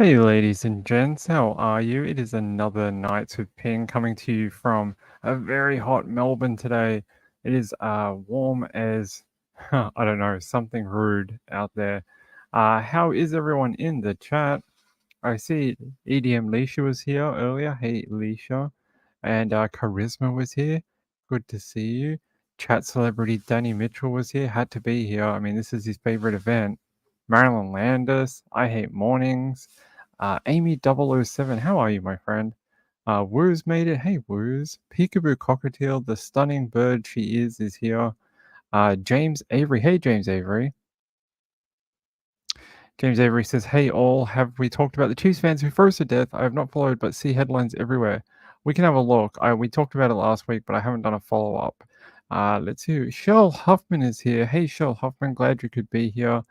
Hey, ladies and gents, how are you? It is another Nights with Ping coming to you from a very hot Melbourne today. It is warm as, I don't know, something rude out there. How is everyone in the chat? I see EDM Leisha was here earlier. Hey, Leisha. And Charisma was here. Good to see you. Chat celebrity Danny Mitchell was here. Had to be here. I mean, this is his favorite event. Marilyn Landis. I Hate Mornings. Amy007. How are you, my friend? Woo's made it. Hey, Woo's. Peekaboo Cockatiel, the stunning bird she is here. James Avery. Hey, James Avery. James Avery says, "Hey all, have we talked about the Chiefs fans who froze to death? I have not followed, but see headlines everywhere. We can have a look. We talked about it last week, but I haven't done a follow-up. Let's see. Shell Huffman is here. Hey, Shell Huffman, glad you could be here.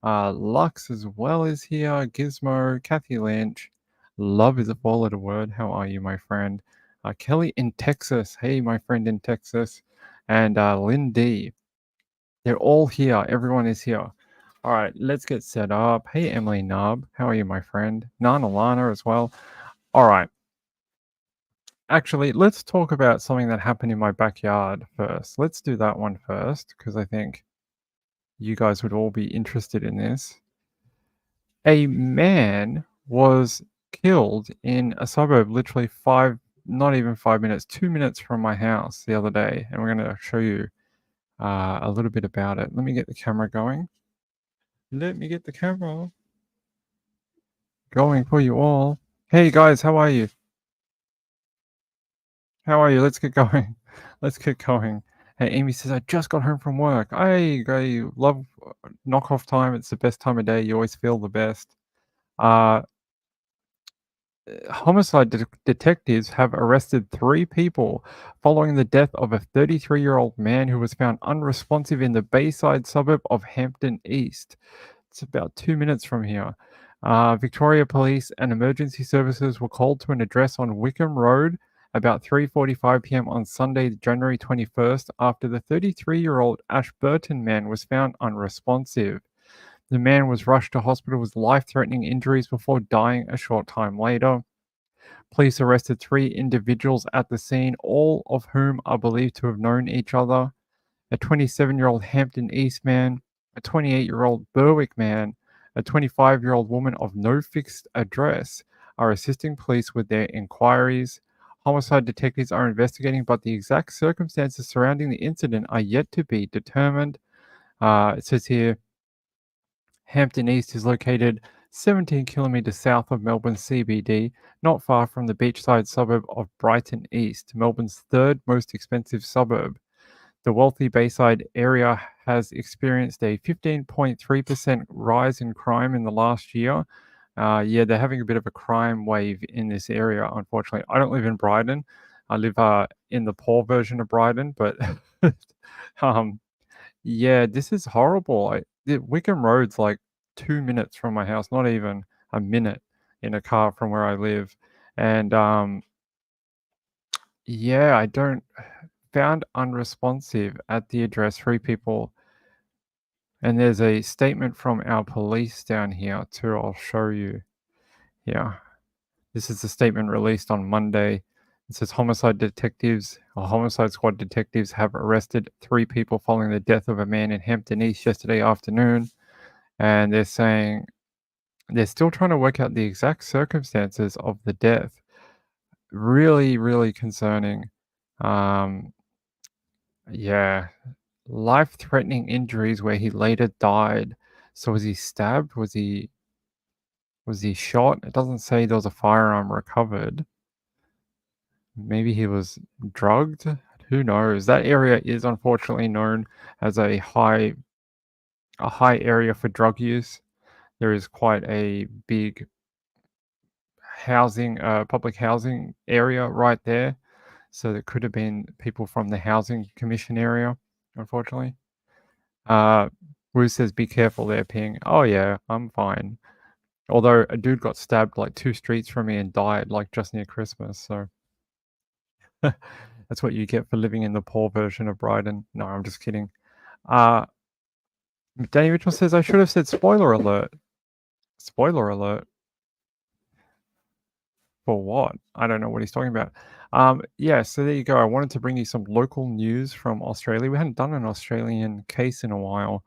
Lux as well is here. Gizmo, Kathy Lynch. Love is a four-letter word. How are you, my friend? Kelly in Texas. Hey, my friend in Texas. And Lynn D. They're all here. Everyone is here. All right, let's get set up. Hey, Emily Nub. How are you, my friend? Nana Lana as well. All right. Actually, let's talk about something that happened in my backyard first. Let's do that one first, because I think you guys would all be interested in this. A man was killed in a suburb literally not even 5 minutes, 2 minutes from my house the other day. And we're going to show you a little bit about it. Let me get the camera going. Let me get the camera going for you all. Hey guys, how are you? How are you? Let's get going. Let's get going. Hey, Amy says, I just got home from work. I love knockoff time. It's the best time of day. You always feel the best. Homicide detectives have arrested 3 people following the death of a 33-year-old man who was found unresponsive in the Bayside suburb of Hampton East. It's about 2 minutes from here. Victoria Police and emergency services were called to an address on Wickham Road about 3:45 p.m. on Sunday, January 21st, after the 33-year-old Ashburton man was found unresponsive. The man was rushed to hospital with life-threatening injuries before dying a short time later. Police arrested 3 individuals at the scene, all of whom are believed to have known each other. A 27-year-old Hampton East man, a 28-year-old Berwick man, a 25-year-old woman of no fixed address are assisting police with their inquiries. Homicide detectives are investigating, but the exact circumstances surrounding the incident are yet to be determined. It says here, Hampton East is located 17 kilometres south of Melbourne CBD, not far from the beachside suburb of Brighton East, Melbourne's third most expensive suburb. The wealthy Bayside area has experienced a 15.3% rise in crime in the last year. Yeah, they're having a bit of a crime wave in this area, unfortunately. I don't live in Brighton. I live in the poor version of Brighton, but yeah, this is horrible. Wickham Road's like 2 minutes from my house, not even a minute in a car from where I live. And yeah, I don't found unresponsive at the address, 3 people. And there's a statement from our police down here too. I'll show you. Yeah. This is the statement released on Monday. It says homicide squad detectives have arrested 3 people following the death of a man in Hampton East yesterday afternoon. And they're saying they're still trying to work out the exact circumstances of the death. Really, really concerning. Yeah, life-threatening injuries where he later died. So was he stabbed? Was he shot? It doesn't say there was a firearm recovered. Maybe he was drugged? Who knows? That area is unfortunately known as a high area for drug use. There is quite a big public housing area right there. So there could have been people from the housing commission area, unfortunately. Wu says, be careful there, Ping. Oh yeah, I'm fine. Although a dude got stabbed like 2 streets from me and died like just near Christmas, so that's what you get for living in the poor version of Brighton. No, I'm just kidding. Danny Mitchell says I should have said spoiler alert. Spoiler alert. for what? I don't know what he's talking about. Yeah, so there you go. I wanted to bring you some local news from Australia. We hadn't done an Australian case in a while.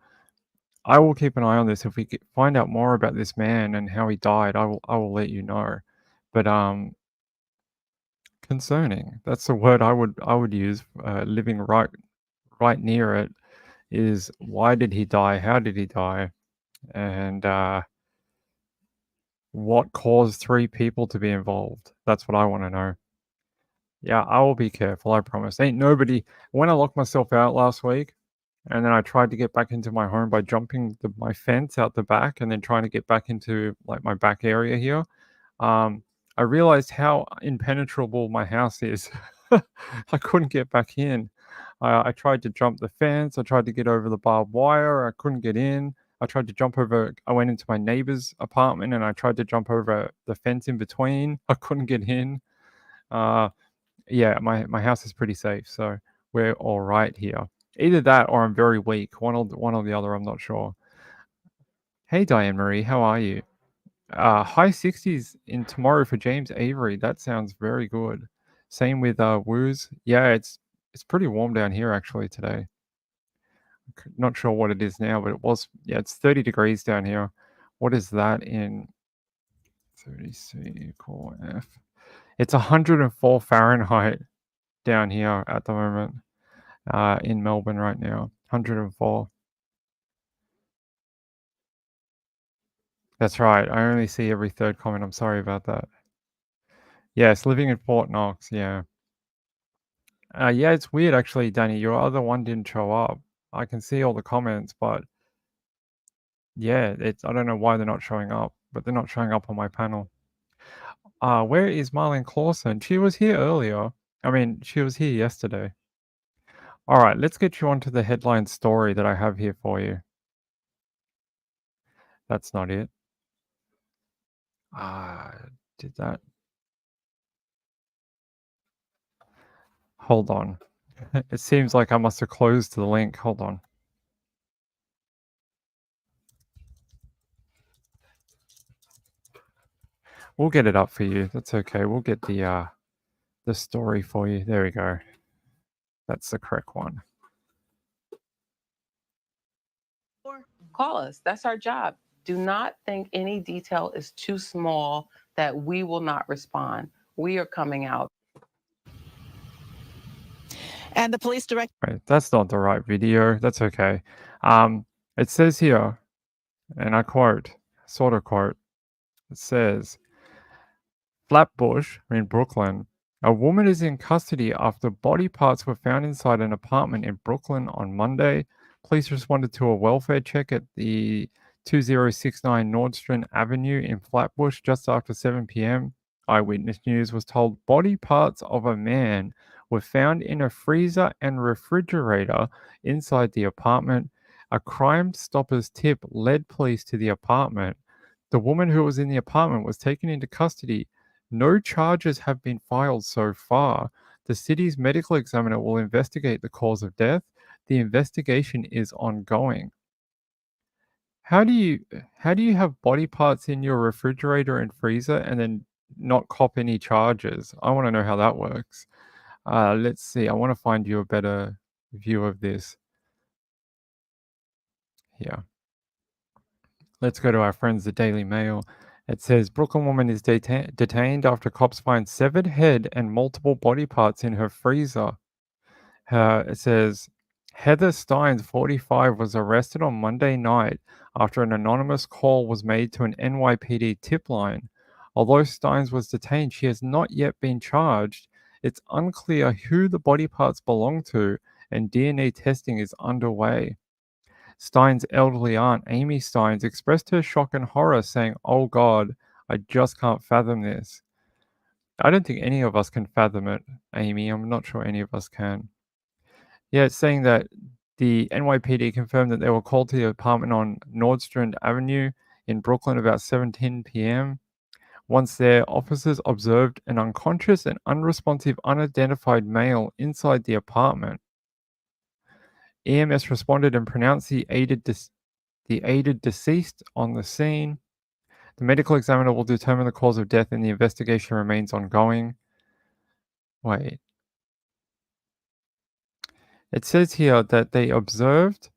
I will keep an eye on this. If we find out more about this man and how he died, I will let you know. But concerning. That's the word I would use. Living right near it is, why did he die? How did he die? And what caused 3 people to be involved? That's what I want to know. Yeah, I will be careful. I promise. Ain't nobody. When I locked myself out last week, and then I tried to get back into my home by jumping my fence out the back, and then trying to get back into like my back area here. I realized how impenetrable my house is. I couldn't get back in. I tried to jump the fence. I tried to get over the barbed wire. I couldn't get in. I tried to jump over. I went into my neighbor's apartment and I tried to jump over the fence in between. I couldn't get in. Uh, yeah, my house is pretty safe, so we're all right here. Either that or I'm very weak. One or the other. I'm not sure. Hey, Diane Marie, how are you? High 60s in tomorrow for James Avery. That sounds very good. Same with Woos. Yeah, it's pretty warm down here actually today. Not sure what it is now, but it was, yeah, it's 30 degrees down here. What is that in 30C core F? It's 104 Fahrenheit down here at the moment. In Melbourne right now. 104. That's right. I only see every third comment. I'm sorry about that. Yes, living in Fort Knox. Yeah. Yeah, it's weird actually, Danny. Your other one didn't show up. I can see all the comments, but yeah, I don't know why they're not showing up, but they're not showing up on my panel. Where is Marlene Clausen? She was here earlier. I mean, she was here yesterday. All right, let's get you onto the headline story that I have here for you. That's not it. Did that? Hold on. It seems like I must have closed the link. Hold on. We'll get it up for you. That's okay. We'll get the story for you. There we go. That's the correct one. Call us. That's our job. Do not think any detail is too small that we will not respond. We are coming out. And the police director. Right, that's not the right video. That's okay. It says here, and I quote, sort of quote, it says, Flatbush in Brooklyn. A woman is in custody after body parts were found inside an apartment in Brooklyn on Monday. Police responded to a welfare check at the 2069 Nordstrom Avenue in Flatbush just after 7 p.m. Eyewitness News was told body parts of a man were found in a freezer and refrigerator inside the apartment. A Crime Stoppers tip led police to the apartment. The woman who was in the apartment was taken into custody. No charges have been filed so far. The city's medical examiner will investigate the cause of death. The investigation is ongoing. How do you have body parts in your refrigerator and freezer and then not cop any charges? I want to know how that works. Let's see. I want to find you a better view of this. Here. Let's go to our friends, the Daily Mail. It says Brooklyn woman is detained after cops find severed head and multiple body parts in her freezer. It says Heather Steins, 45, was arrested on Monday night after an anonymous call was made to an NYPD tip line. Although Steins was detained, she has not yet been charged. It's unclear who the body parts belong to, and DNA testing is underway. Stein's elderly aunt, Amy Steins, expressed her shock and horror, saying, "Oh God, I just can't fathom this." I don't think any of us can fathom it, Amy. I'm not sure any of us can. Yeah, it's saying that the NYPD confirmed that they were called to the apartment on Nordstrom Avenue in Brooklyn about 7:10 p.m. Once there, officers observed an unconscious and unresponsive unidentified male inside the apartment. EMS responded and pronounced the aided deceased on the scene. The medical examiner will determine the cause of death and the investigation remains ongoing. Wait. It says here that they observed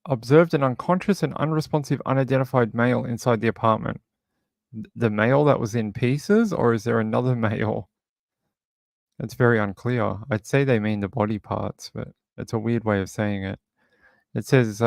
an unconscious and unresponsive unidentified male inside the apartment. The male that was in pieces, or is there another male? It's very unclear. I'd say they mean the body parts, but it's a weird way of saying it. It says,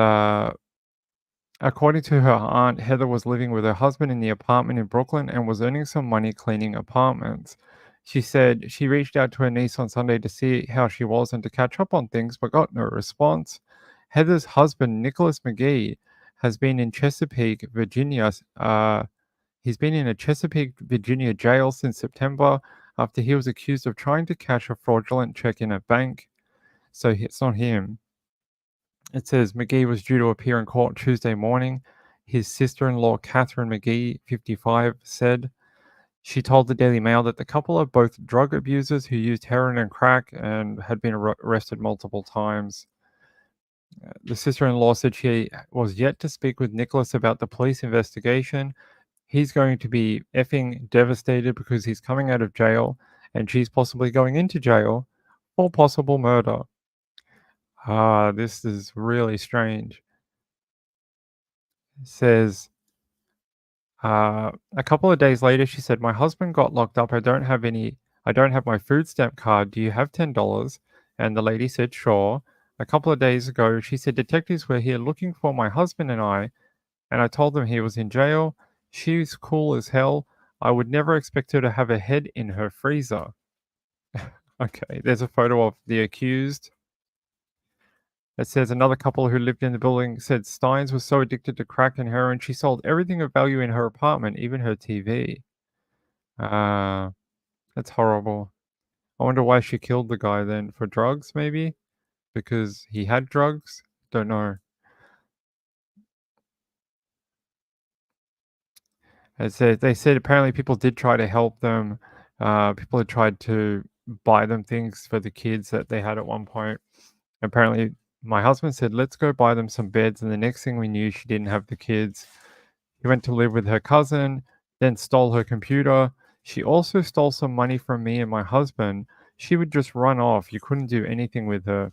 according to her aunt, Heather was living with her husband in the apartment in Brooklyn and was earning some money cleaning apartments. She said she reached out to her niece on Sunday to see how she was and to catch up on things, but got no response. Heather's husband, Nicholas McGee, has been in Chesapeake, Virginia. He's been in a Chesapeake, Virginia jail since September after he was accused of trying to cash a fraudulent check in a bank. So it's not him. It says McGee was due to appear in court Tuesday morning. His sister-in-law, Catherine McGee, 55, said she told the Daily Mail that the couple are both drug abusers who used heroin and crack and had been arrested multiple times. The sister-in-law said she was yet to speak with Nicholas about the police investigation. He's going to be effing devastated because he's coming out of jail and she's possibly going into jail for possible murder. This is really strange. It says, a couple of days later, she said, my husband got locked up. I don't have my food stamp card. Do you have $10? And the lady said, sure. A couple of days ago, she said, detectives were here looking for my husband and I told them he was in jail. She's cool as hell. I would never expect her to have a head in her freezer. Okay, there's a photo of the accused. It says another couple who lived in the building said Steins was so addicted to crack and heroin, she sold everything of value in her apartment, even her TV. That's horrible. I wonder why she killed the guy then. For drugs, maybe? Because he had drugs? Don't know. They said apparently people did try to help them. People had tried to buy them things for the kids that they had at one point. Apparently, my husband said, let's go buy them some beds. And the next thing we knew, she didn't have the kids. He went to live with her cousin, then stole her computer. She also stole some money from me and my husband. She would just run off. You couldn't do anything with her.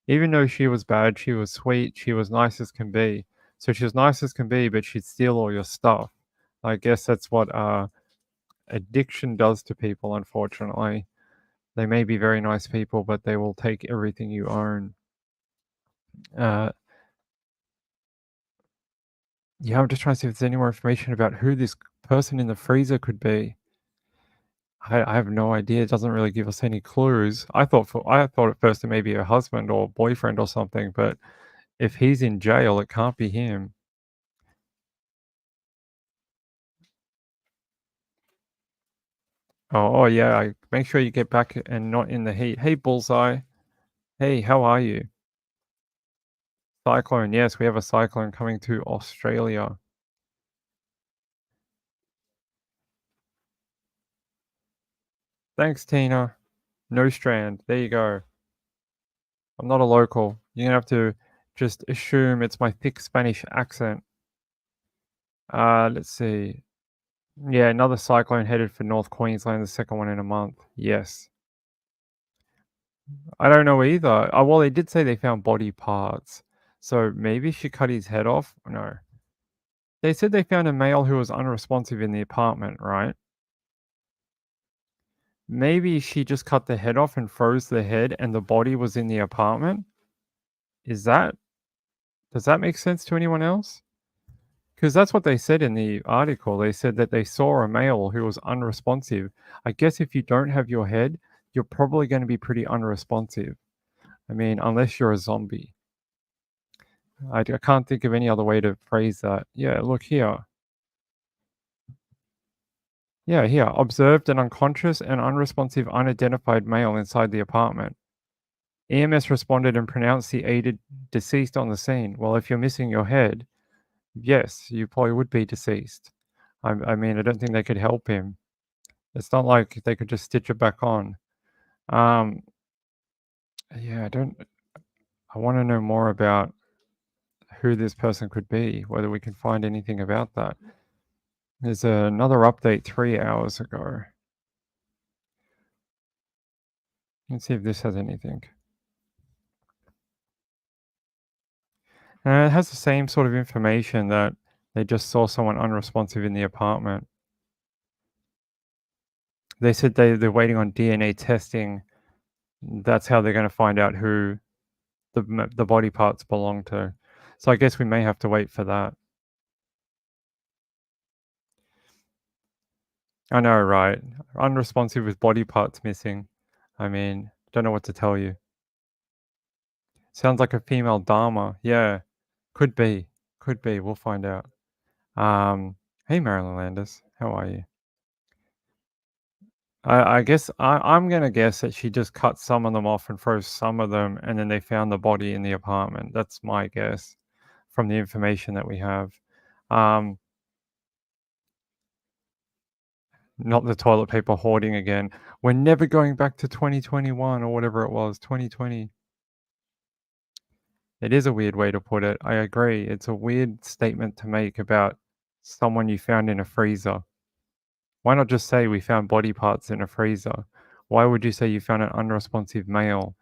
Even though she was bad, she was sweet. She was nice as can be. So she was nice as can be, but she'd steal all your stuff. I guess that's what addiction does to people, unfortunately. They may be very nice people, but they will take everything you own. Yeah, I'm just trying to see if there's any more information about who this person in the freezer could be. I have no idea. It doesn't really give us any clues. I thought at first it may be her husband or boyfriend or something, but if he's in jail, it can't be him. Oh yeah. Make sure you get back and not in the heat. Hey, Bullseye. Hey, how are you? Cyclone. Yes, we have a cyclone coming to Australia. Thanks, Tina. No strand. There you go. I'm not a local. You're gonna have to just assume it's my thick Spanish accent. Let's see. Yeah, another cyclone headed for North Queensland, the second one in a month. Yes. I don't know either. Well, they did say they found body parts. So maybe she cut his head off? No. They said they found a male who was unresponsive in the apartment, right? Maybe she just cut the head off and froze the head and the body was in the apartment? Does that make sense to anyone else? Because that's what they said in the article. They said that they saw a male who was unresponsive. I guess if you don't have your head, you're probably going to be pretty unresponsive. I mean, unless you're a zombie. I can't think of any other way to phrase that. Yeah, look here. Yeah, here. Observed an unconscious and unresponsive unidentified male inside the apartment. EMS responded and pronounced the aided deceased on the scene. Well, if you're missing your head, yes, you probably would be deceased. I mean, I don't think they could help him. It's not like they could just stitch it back on. Yeah, I want to know more about who this person could be, whether we can find anything about that. There's another update 3 hours ago. Let's see if this has anything. It has the same sort of information that they just saw someone unresponsive in the apartment. They said they're waiting on DNA testing. That's how they're going to find out who the body parts belong to. So I guess we may have to wait for that. I know, right? Unresponsive with body parts missing. I mean, don't know what to tell you. Sounds like a female Dharma. Yeah, could be. Could be. We'll find out. Hey, Marilyn Landis. How are you? I guess I'm going to guess that she just cut some of them off and froze some of them, and then they found the body in the apartment. That's my guess from the information that we have. Not the toilet paper hoarding again. We're never going back to 2021 or whatever it was, 2020. It is a weird way to put it. I agree. It's a weird statement to make about someone you found in a freezer. Why not just say we found body parts in a freezer? Why would you say you found an unresponsive male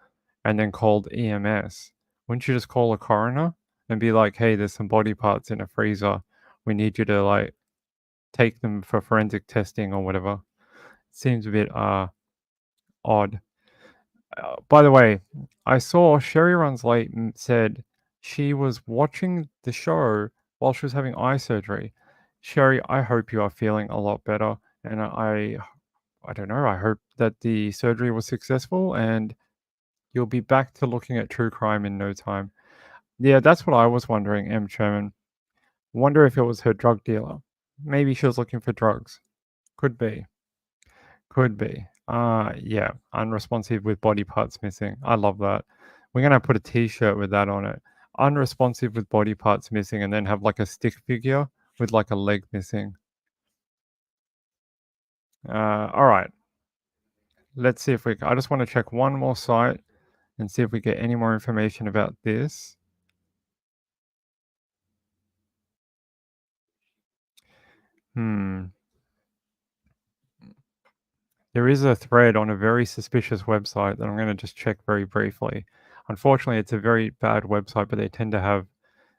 and then called EMS? Wouldn't you just call a coroner and be like, hey, there's some body parts in a freezer. We need you to like take them for forensic testing or whatever. Seems a bit odd. By the way, I saw Sherry Runs Late said she was watching the show while she was having eye surgery. Sherry, I hope you are feeling a lot better, and I don't know. I hope that the surgery was successful and you'll be back to looking at true crime in no time. Yeah, that's what I was wondering, M. Sherman. Wonder if it was her drug dealer. Maybe she was looking for drugs. Could be. Could be. Yeah, unresponsive with body parts missing. I love that. We're gonna put a T-shirt with that on it. Unresponsive with body parts missing, and then have like a stick figure with like a leg missing. All right. Let's see if we. I just want to check one more site and see if we get any more information about this. There is a thread on a very suspicious website that I'm going to just check very briefly. Unfortunately, it's a very bad website, but they tend to have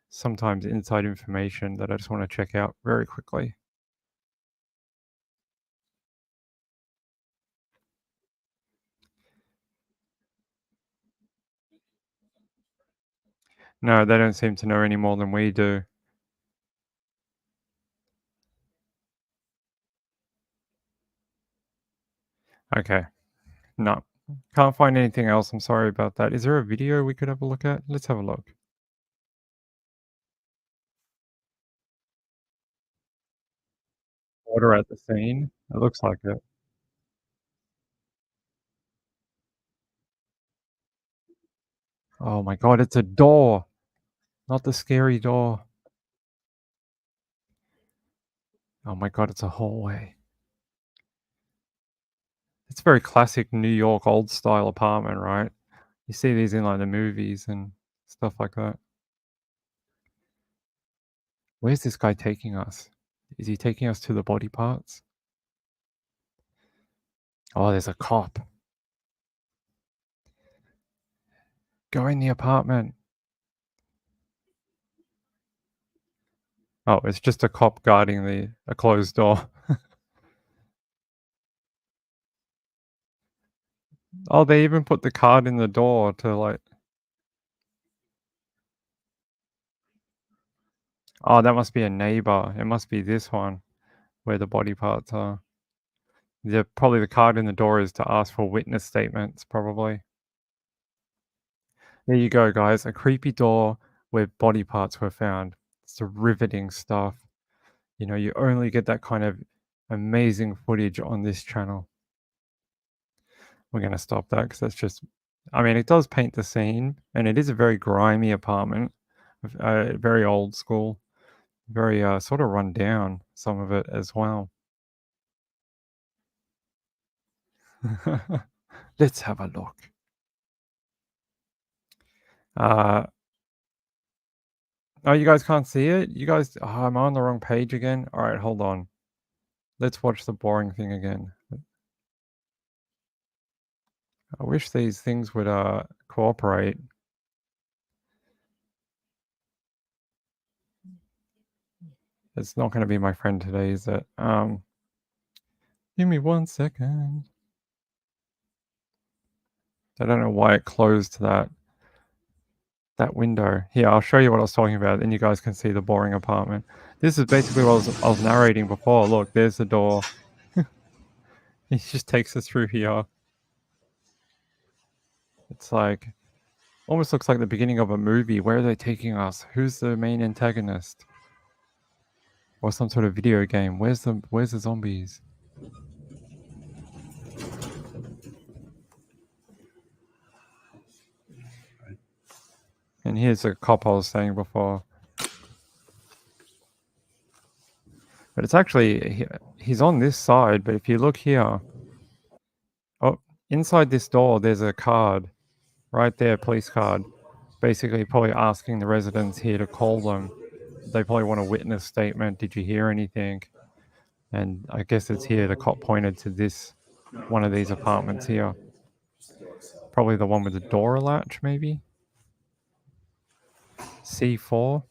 sometimes inside information that I just want to check out very quickly. No, they don't seem to know any more than we do. Okay. No. Can't find anything else. I'm sorry about that. Is there a video we could have a look at? Let's have a look. Water at the scene? It looks like it. Oh my god, it's a door! Not the scary door. Oh my god, it's a hallway. It's a very classic New York old style apartment, right? You see these in like the movies and stuff like that. Where's this guy taking us? Is he taking us to the body parts? Oh, there's a cop. Go in the apartment. Oh, it's just a cop guarding a closed door. Oh, they even put the card in the door to like. Oh, that must be a neighbor. It must be this one where the body parts are. Probably the card in the door is to ask for witness statements, probably. There you go, guys. A creepy door where body parts were found. It's the riveting stuff. You know, you only get that kind of amazing footage on this channel. We're going to stop that because that's just, I mean, it does paint the scene and it is a very grimy apartment, very old school, very sort of run down, some of it as well. Let's have a look. Oh, you guys can't see it? You guys, I'm on the wrong page again. All right, hold on. Let's watch the boring thing again. I wish these things would cooperate. It's not going to be my friend today, is it? Give me 1 second. I don't know why it closed that window. Here, I'll show you what I was talking about, and you guys can see the boring apartment. This is basically what I was narrating before. Look, there's the door. He just takes us through here. It's like, almost looks like the beginning of a movie. Where are they taking us? Who's the main antagonist? Or some sort of video game. Where's the zombies? And here's a cop I was saying before. But it's actually, he's on this side, but if you look here, oh, inside this door, there's a card. Right there, police card. Basically, probably asking the residents here to call them. They probably want a witness statement. Did you hear anything? And I guess it's here. The cop pointed to this, one of these apartments here. Probably the one with the door latch, maybe? C4.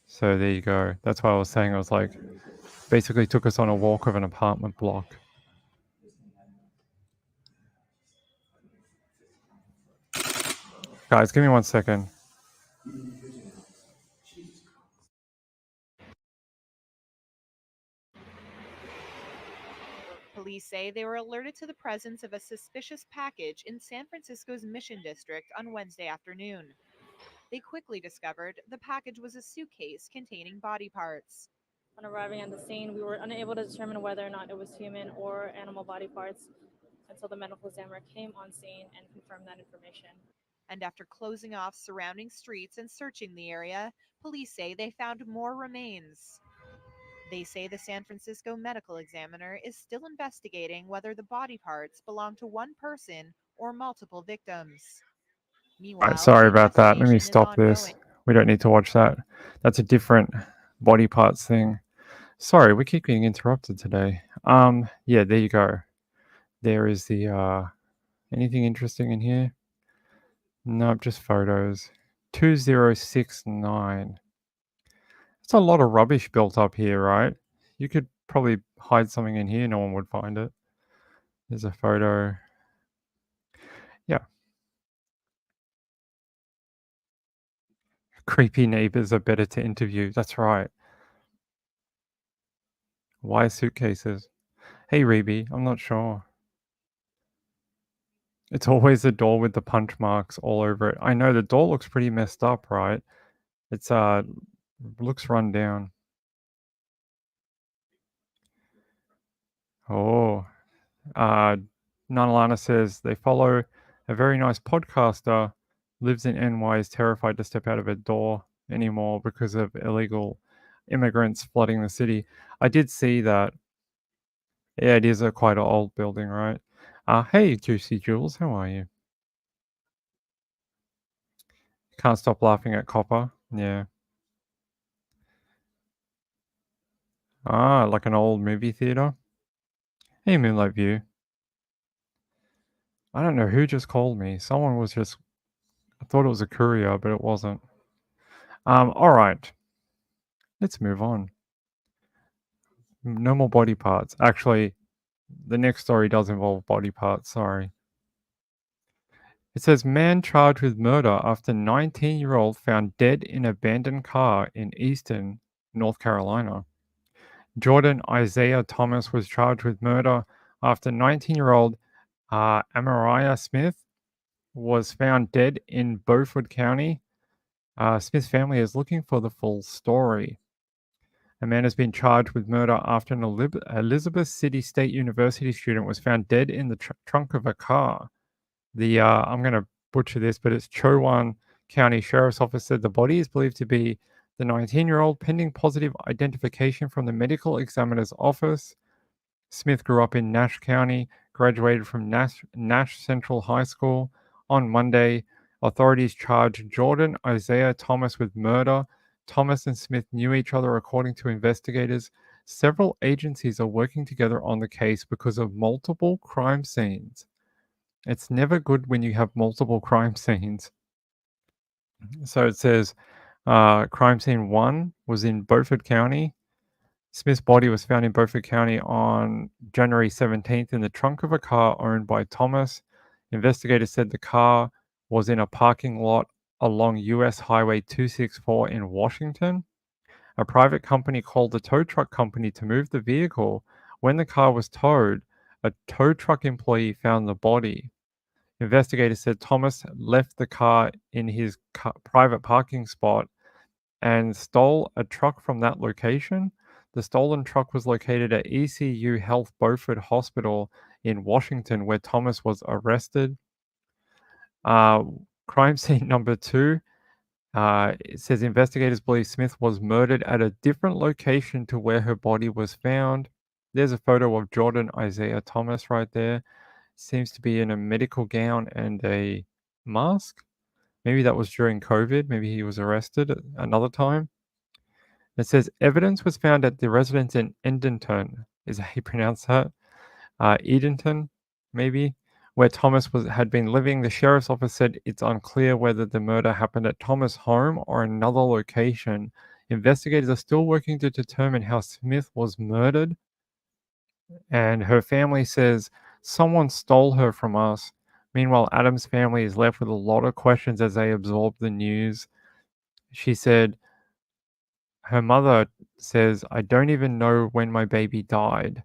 So there you go. That's why I was saying, I was like, basically took us on a walk of an apartment block. Guys, give me 1 second. Police say they were alerted to the presence of a suspicious package in San Francisco's Mission District on Wednesday afternoon. They quickly discovered the package was a suitcase containing body parts. On arriving at the scene, we were unable to determine whether or not it was human or animal body parts until the medical examiner came on scene and confirmed that information. And after closing off surrounding streets and searching the area, police say they found more remains. They say the San Francisco medical examiner is still investigating whether the body parts belong to one person or multiple victims. Meanwhile, Right, sorry about that. Let me investigation is stop this. ongoing. We don't need to watch that. That's a different body parts thing. Sorry, we keep getting interrupted today. Yeah, there you go. There is the anything interesting in here? Nope, just photos. 2069. It's a lot of rubbish built up here, right? You could probably hide something in here, no one would find it. There's a photo. Yeah. Creepy neighbors are better to interview. That's right. Why suitcases? Hey, Reby, I'm not sure. It's always the door with the punch marks all over it. I know the door looks pretty messed up, right? It's looks run down. Oh, Nanalana says they follow a very nice podcaster, lives in NY, is terrified to step out of her door anymore because of illegal immigrants flooding the city. I did see that. Yeah, it is a quite an old building, right? Hey, Juicy Jules, how are you? Can't stop laughing at Copper. Yeah. Like an old movie theater. Hey, Moonlight View. I don't know who just called me. Someone was just. I thought it was a courier, but it wasn't. All right. Let's move on. No more body parts. Actually, the next story does involve body parts. Sorry. It says man charged with murder after 19-year-old found dead in abandoned car in Easton, North Carolina. Jordan Isaiah Thomas was charged with murder after 19-year-old Amariah Smith was found dead in Beaufort County. Smith's family is looking for the full story. A man has been charged with murder after an Elizabeth City State University student was found dead in the trunk of a car. I'm going to butcher this, but it's Chowan County Sheriff's Office said the body is believed to be the 19-year-old, pending positive identification from the medical examiner's office. Smith grew up in Nash County, graduated from Nash Central High School. On Monday, authorities charged Jordan Isaiah Thomas with murder. Thomas and Smith knew each other, according to investigators. Several agencies are working together on the case because of multiple crime scenes. It's never good when you have multiple crime scenes. So it says crime scene 1 was in Beaufort County. Smith's body was found in Beaufort County on January 17th in the trunk of a car owned by Thomas. Investigators said the car was in a parking lot along US Highway 264 in Washington. A private company called the tow truck company to move the vehicle. When the car was towed, a tow truck employee found the body. Investigators said Thomas left the car in his private parking spot and stole a truck from that location. The stolen truck was located at ECU Health Beaufort Hospital in Washington, where Thomas was arrested. Crime scene number 2. It says investigators believe Smith was murdered at a different location to where her body was found. There's a photo of Jordan Isaiah Thomas right there. Seems to be in a medical gown and a mask. Maybe that was during COVID. Maybe he was arrested another time. It says evidence was found at the residence in Edenton. Is that how you pronounce that? Edenton, maybe, where Thomas had been living. The sheriff's office said it's unclear whether the murder happened at Thomas' home or another location. Investigators are still working to determine how Smith was murdered. And her family says someone stole her from us. Meanwhile, Adam's family is left with a lot of questions as they absorb the news. She said, her mother says, I don't even know when my baby died.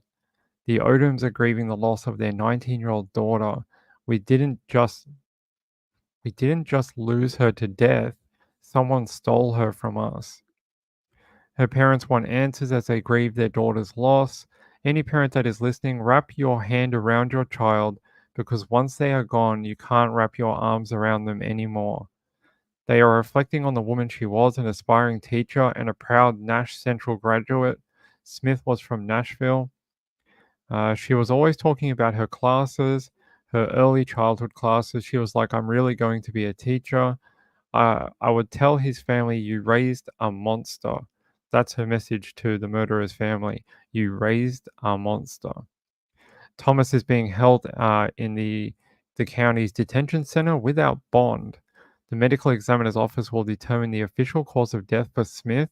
The Odoms are grieving the loss of their 19-year-old daughter. We didn't just lose her to death. Someone stole her from us. Her parents want answers as they grieve their daughter's loss. Any parent that is listening, wrap your hand around your child, because once they are gone, you can't wrap your arms around them anymore. They are reflecting on the woman she was, an aspiring teacher and a proud Nash Central graduate. Smith was from Nashville. She was always talking about her classes, her early childhood classes. She was like, I'm really going to be a teacher. I would tell his family, you raised a monster. That's her message to the murderer's family. You raised a monster. Thomas is being held in the county's detention center without bond. The medical examiner's office will determine the official cause of death for Smith.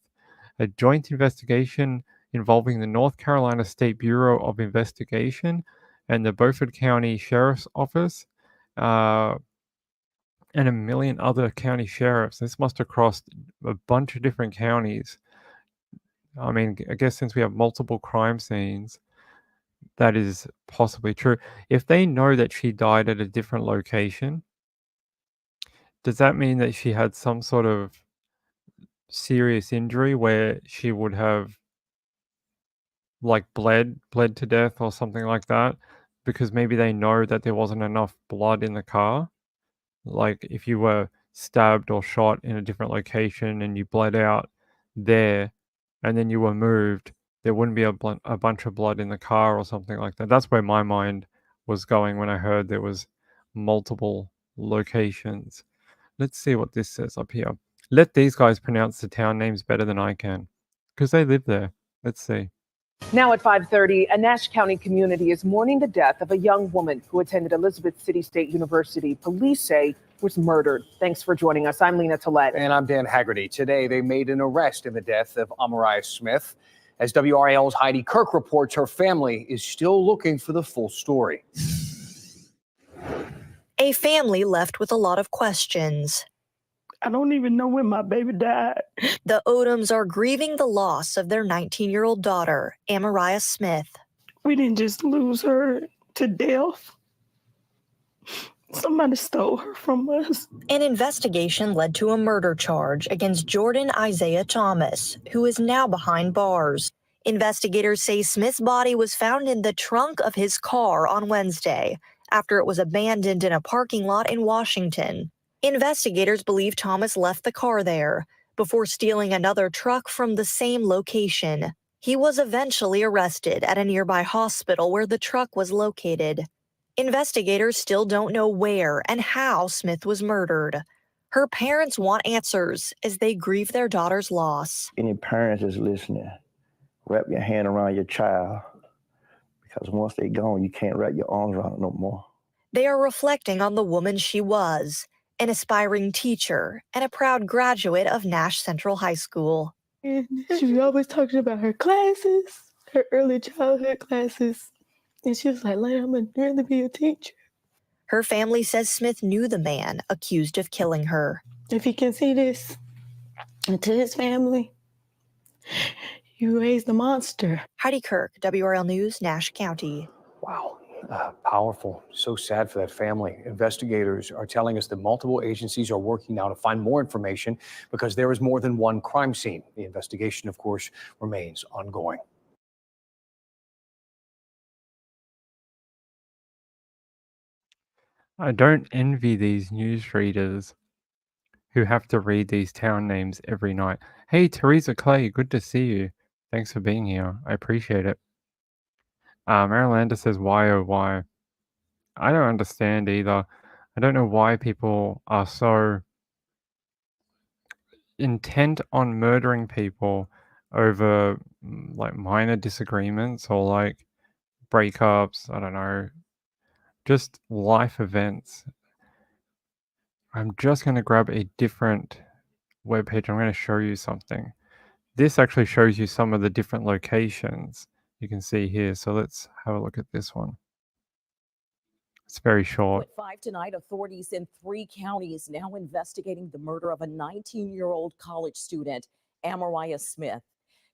A joint investigation involving the North Carolina State Bureau of Investigation and the Beaufort County Sheriff's Office and a million other county sheriffs. This must have crossed a bunch of different counties. I mean, I guess since we have multiple crime scenes, that is possibly true. If they know that she died at a different location, does that mean that she had some sort of serious injury where she would have like bled to death or something like that? Because maybe they know that there wasn't enough blood in the car. Like if you were stabbed or shot in a different location and you bled out there and then you were moved, there wouldn't be a bunch of blood in the car or something like that. That's where my mind was going when I heard there was multiple locations. Let's see what this says up here. Let these guys pronounce the town names better than I can, because they live there. Let's see. Now at 5:30, a Nash County community is mourning the death of a young woman who attended Elizabeth City State University. Police say was murdered. Thanks for joining us. I'm Lena Tillett. And I'm Dan Haggerty. Today, they made an arrest in the death of Amariah Smith. As WRAL's Heidi Kirk reports, her family is still looking for the full story. A family left with a lot of questions. I don't even know when my baby died. The Odoms are grieving the loss of their 19-year-old daughter, Amariah Smith. We didn't just lose her to death. Somebody stole her from us. An investigation led to a murder charge against Jordan Isaiah Thomas, who is now behind bars. Investigators say Smith's body was found in the trunk of his car on Wednesday after it was abandoned in a parking lot in Washington. Investigators believe Thomas left the car there before stealing another truck from the same location. He was eventually arrested at a nearby hospital where the truck was located. Investigators still don't know where and how Smith was murdered. Her parents want answers as they grieve their daughter's loss. Any parents is listening, wrap your hand around your child, because once they're gone, you can't wrap your arms around it no more. They are reflecting on the woman she was, an aspiring teacher and a proud graduate of Nash Central High School. And she was always talking about her classes, her early childhood classes. And she was like, I'm going to really be a teacher. Her family says Smith knew the man accused of killing her. If he can see this, and to his family, you raised a monster. Heidi Kirk, WRL News, Nash County. Wow. Powerful. So sad for that family. Investigators are telling us that multiple agencies are working now to find more information because there is more than one crime scene. The investigation, of course, remains ongoing. I don't envy these newsreaders who have to read these town names every night. Hey, Teresa Clay, good to see you. Thanks for being here. I appreciate it. Marilanda says, why oh why? I don't understand either. I don't know why people are so intent on murdering people over like minor disagreements or like breakups. I don't know. Just life events. I'm just going to grab a different webpage. I'm going to show you something. This actually shows you some of the different locations you can see here. So let's have a look at this one. It's very short. At 5 tonight, authorities in 3 counties now investigating the murder of a 19-year-old college student, Amariah Smith.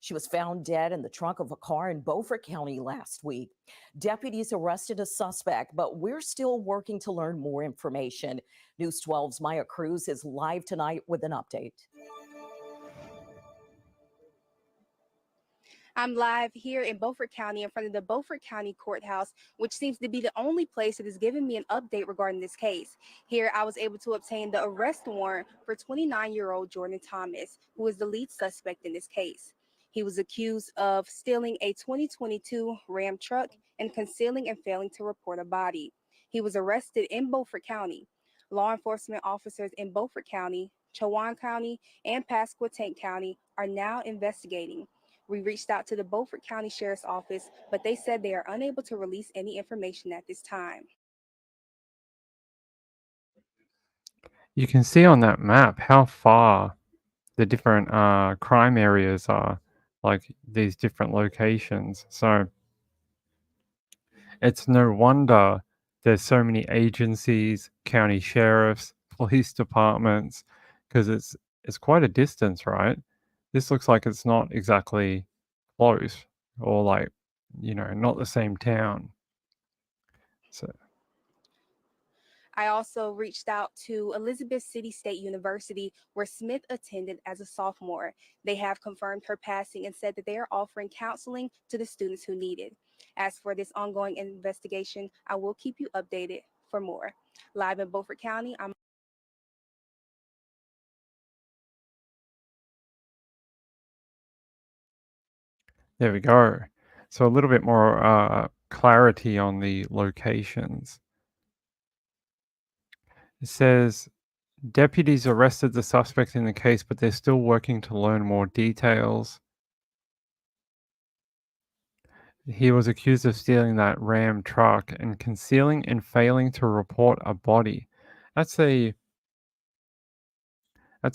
She was found dead in the trunk of a car in Beaufort County last week. Deputies arrested a suspect, but we're still working to learn more information. News 12's Maya Cruz is live tonight with an update. I'm live here in Beaufort County in front of the Beaufort County Courthouse, which seems to be the only place that is giving me an update regarding this case. Here, I was able to obtain the arrest warrant for 29-year-old Jordan Thomas, who is the lead suspect in this case. He was accused of stealing a 2022 Ram truck and concealing and failing to report a body. He was arrested in Beaufort County. Law enforcement officers in Beaufort County, Chowan County, and Pasquotank County are now investigating. We reached out to the Beaufort County Sheriff's Office, but they said they are unable to release any information at this time. You can see on that map how far the different crime areas are, like these different locations. So it's no wonder there's so many agencies, county sheriffs, police departments, because it's quite a distance, right? This looks like it's not exactly close or like, not the same town. So I also reached out to Elizabeth City State University, where Smith attended as a sophomore. They have confirmed her passing and said that they are offering counseling to the students who need it. As for this ongoing investigation, I will keep you updated for more. Live in Beaufort County, I'm there we go. So a little bit more clarity on the locations. It says deputies arrested the suspect in the case, but they're still working to learn more details. He was accused of stealing that Ram truck and concealing and failing to report a body. That's a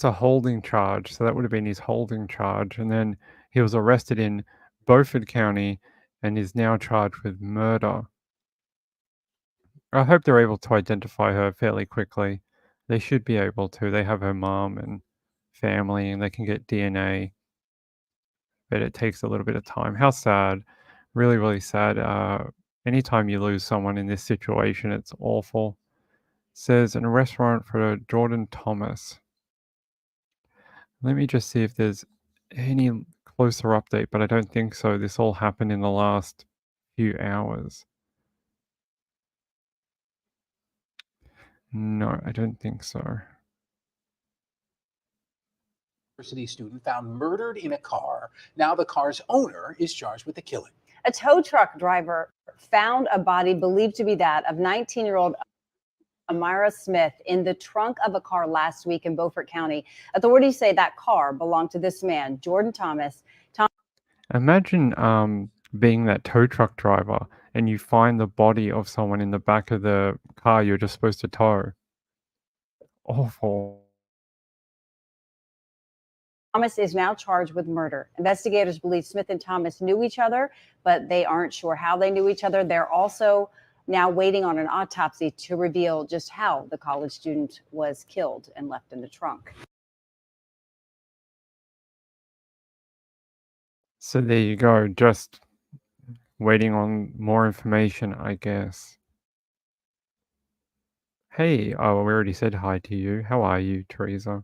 holding charge. So that would have been his holding charge. And then he was arrested in Beaufort County and is now charged with murder. I hope they're able to identify her fairly quickly. They should be able to. They have her mom and family and they can get DNA. But it takes a little bit of time. How sad. Really, really sad. Anytime you lose someone in this situation, it's awful. It says an arrest warrant for Jordan Thomas. Let me just see if there's any closer update, but I don't think so. This all happened in the last few hours. No, I don't think so. University student found murdered in a car. Now the car's owner is charged with the killing. A tow truck driver found a body believed to be that of 19-year-old Amira Smith in the trunk of a car last week in Beaufort County. Authorities say that car belonged to this man, Jordan Thomas. Imagine being that tow truck driver and you find the body of someone in the back of the car you're just supposed to tow. Awful. Thomas is now charged with murder. Investigators believe Smith and Thomas knew each other, but they aren't sure how they knew each other. They're also now waiting on an autopsy to reveal just how the college student was killed and left in the trunk. So there you go, just waiting on more information, I guess. Hey, oh, we already said hi to you. How are you, Teresa?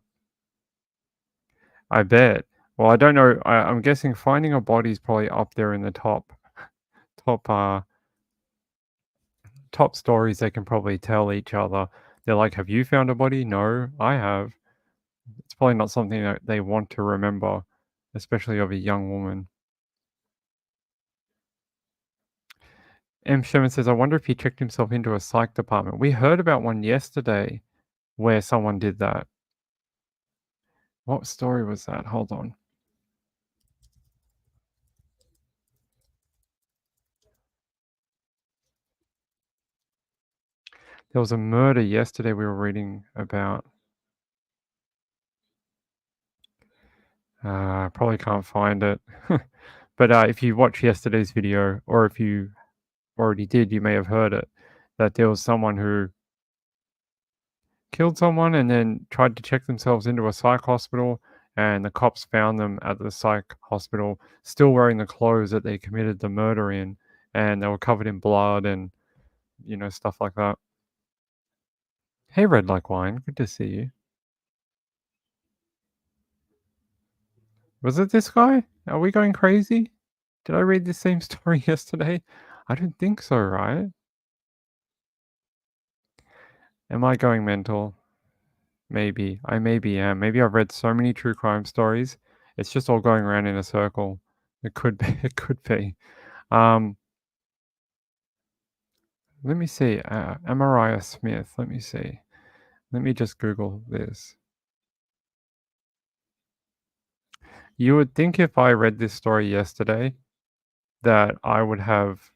I bet. Well, I don't know. I'm guessing finding a body is probably up there in the top stories they can probably tell each other. They're like, have you found a body? No, I have. It's probably not something that they want to remember, especially of a young woman. M. Sherman says, I wonder if he checked himself into a psych department. We heard about one yesterday where someone did that. What story was that? Hold on. There was a murder yesterday we were reading about. Probably can't find it. But if you watch yesterday's video, or if you already did, you may have heard it, that there was someone who killed someone and then tried to check themselves into a psych hospital, and the cops found them at the psych hospital still wearing the clothes that they committed the murder in, and they were covered in blood and, you know, stuff like that. Hey, Red Like Wine, good to see you. Was it this guy? Are we going crazy? Did I read the same story yesterday? I don't think so, right? Am I going mental? Maybe. I maybe am. Maybe I've read so many true crime stories. It's just all going around in a circle. It could be. It could be. Let me see. Amariah Smith. Let me see. Let me just Google this. You would think if I read this story yesterday that I would have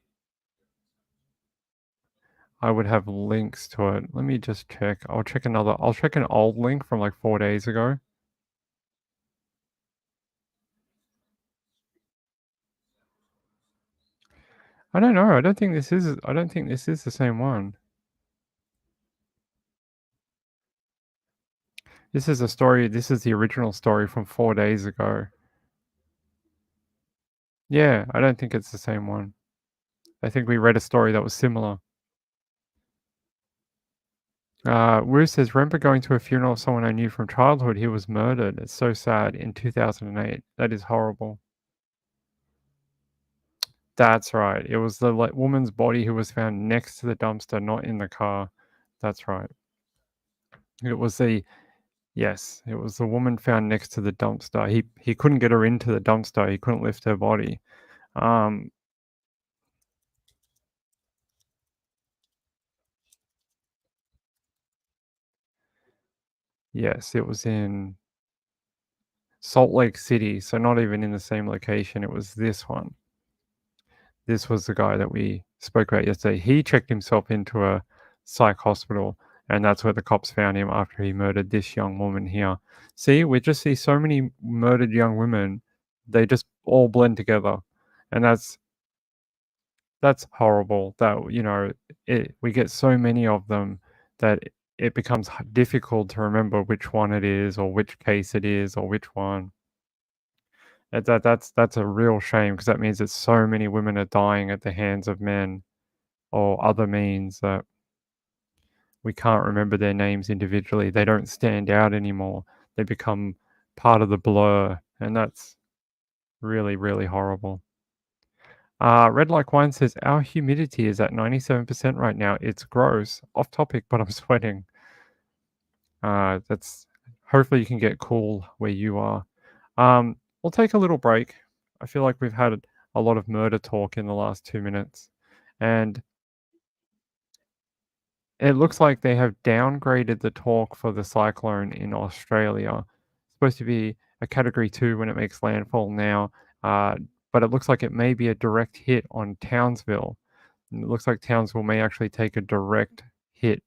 links to it. Let me just check. I'll check an old link from like 4 days ago. I don't know. I don't think this is the same one. This is a story. This is the original story from 4 days ago. Yeah, I don't think it's the same one. I think we read a story that was similar. Wu says, remember going to a funeral of someone I knew from childhood? He was murdered. It's so sad. In 2008. That is horrible. That's right. It was the woman's body who was found next to the dumpster, not in the car. That's right. It was the woman found next to the dumpster. He couldn't get her into the dumpster. He couldn't lift her body. Yes, it was in Salt Lake City, so not even in the same location. It was this one. This was the guy that we spoke about yesterday. He checked himself into a psych hospital, and that's where the cops found him after he murdered this young woman here. See, we just see so many murdered young women. They just all blend together, and that's horrible. That, you know, we get so many of them that it becomes difficult to remember which one it is, or which case it is, or which one. That's a real shame, because that means that so many women are dying at the hands of men or other means that we can't remember their names individually. They don't stand out anymore. They become part of the blur, and that's really, really horrible. Red Like Wine says, our humidity is at 97% right now. It's gross. Off topic, but I'm sweating. Hopefully you can get cool where you are. We'll take a little break. I feel like we've had a lot of murder talk in the last 2 minutes, and it looks like they have downgraded the talk for the cyclone in Australia. It's supposed to be a Category 2 when it makes landfall now, but it looks like it may be a direct hit on Townsville. And it looks like Townsville may actually take a direct hit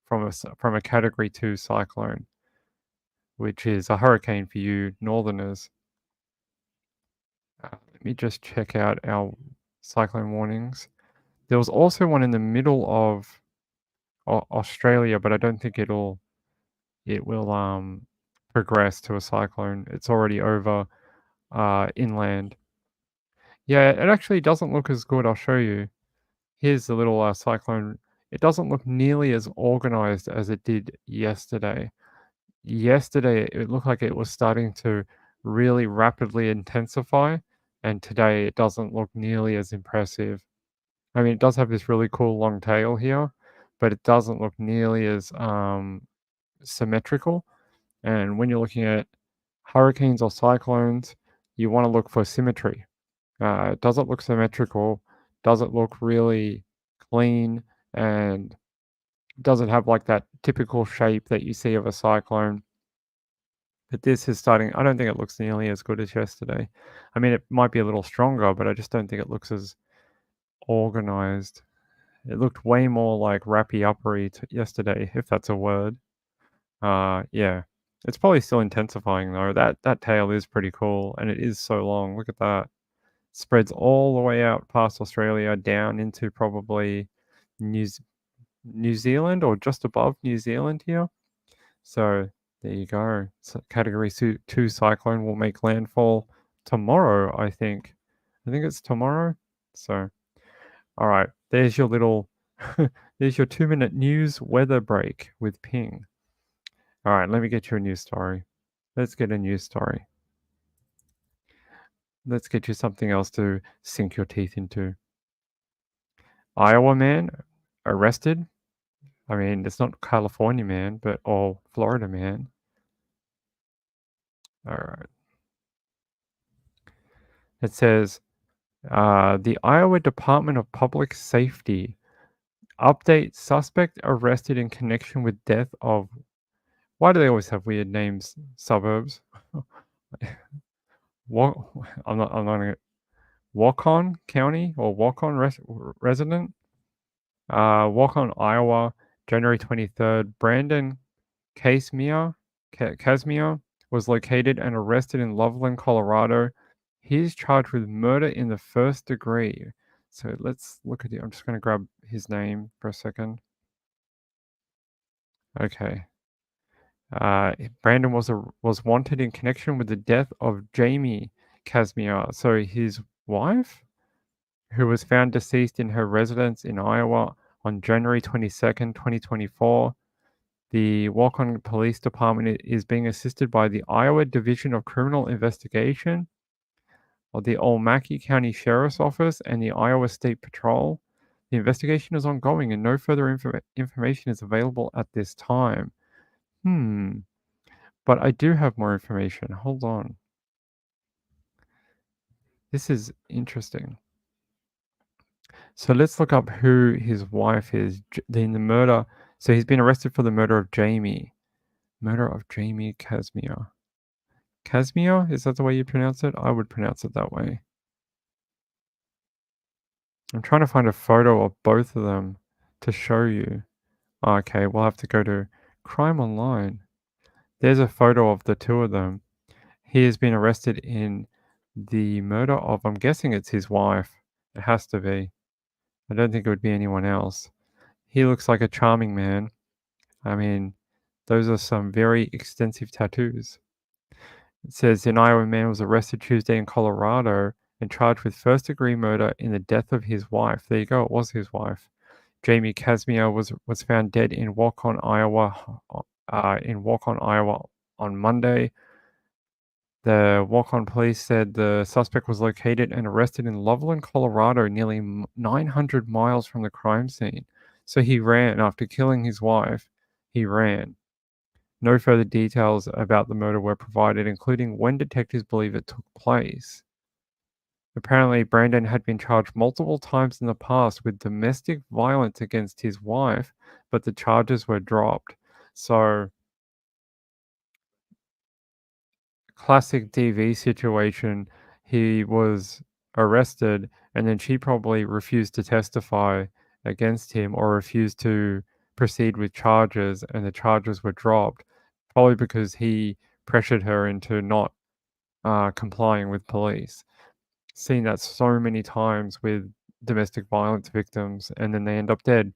from a Category 2 cyclone, which is a hurricane for you northerners. Let me just check out our cyclone warnings. There was also one in the middle of Australia, but I don't think it will progress to a cyclone. It's already over inland. Yeah, it actually doesn't look as good. I'll show you. Here's the little cyclone. It doesn't look nearly as organized as it did yesterday. Yesterday, it looked like it was starting to really rapidly intensify, and today it doesn't look nearly as impressive. I mean, it does have this really cool long tail here, but it doesn't look nearly as symmetrical. And when you're looking at hurricanes or cyclones, you want to look for symmetry. Does it look symmetrical? Does it look really clean? And does it have like that typical shape that you see of a cyclone? But this is starting, I don't think it looks nearly as good as yesterday. I mean, it might be a little stronger, but I just don't think it looks as organized. It looked way more like rappy-uppery yesterday, if that's a word. Yeah. It's probably still intensifying though. That tail is pretty cool, and it is so long. Look at that. Spreads all the way out past Australia, down into probably New Zealand or just above New Zealand here. So there you go. So Category 2 cyclone will make landfall tomorrow, I think. I think it's tomorrow. So, all right. There's your little, there's your 2-minute news weather break with Ping. All right, let me get you a news story. Let's get a news story. Let's get you something else to sink your teeth into. Iowa man arrested. I mean, it's not California man, but Florida man. All right. It says, the Iowa Department of Public Safety update: suspect arrested in connection with death of. Why do they always have weird names? Suburbs. What? I'm not gonna. Waukon County or Waukon resident. Waukon, Iowa, January 23rd. Brandon Casimir was located and arrested in Loveland, Colorado. He is charged with murder in the first degree. So let's look at it. I'm just going to grab his name for a second. Okay. Brandon was wanted in connection with the death of Jamie Casimir, so his wife, who was found deceased in her residence in Iowa on January 22nd, 2024. The Waukon Police Department is being assisted by the Iowa Division of Criminal Investigation, of the Olmaki County Sheriff's Office, and the Iowa State Patrol. The investigation is ongoing and no further information is available at this time. But I do have more information. Hold on. This is interesting. So let's look up who his wife is in the murder. So he's been arrested for the murder of Jamie. Murder of Jamie Casimir. Casimir? Is that the way you pronounce it? I would pronounce it that way. I'm trying to find a photo of both of them to show you. Okay, we'll have to go to Crime Online. There's a photo of the two of them. He has been arrested in the murder of, I'm guessing it's his wife. It has to be. I don't think it would be anyone else. He looks like a charming man. I mean, those are some very extensive tattoos. It says an Iowa man was arrested Tuesday in Colorado and charged with first-degree murder in the death of his wife. There you go, it was his wife. Jamie Casimir was found dead in Waukon, Iowa, on Monday. The Waukon police said the suspect was located and arrested in Loveland, Colorado, nearly 900 miles from the crime scene. So he ran after killing his wife. He ran. No further details about the murder were provided, including when detectives believe it took place. Apparently, Brandon had been charged multiple times in the past with domestic violence against his wife, but the charges were dropped. So, classic DV situation. He was arrested, and then she probably refused to testify against him or refused to proceed with charges, and the charges were dropped, probably because he pressured her into not complying with police. Seen that so many times with domestic violence victims, and then they end up dead.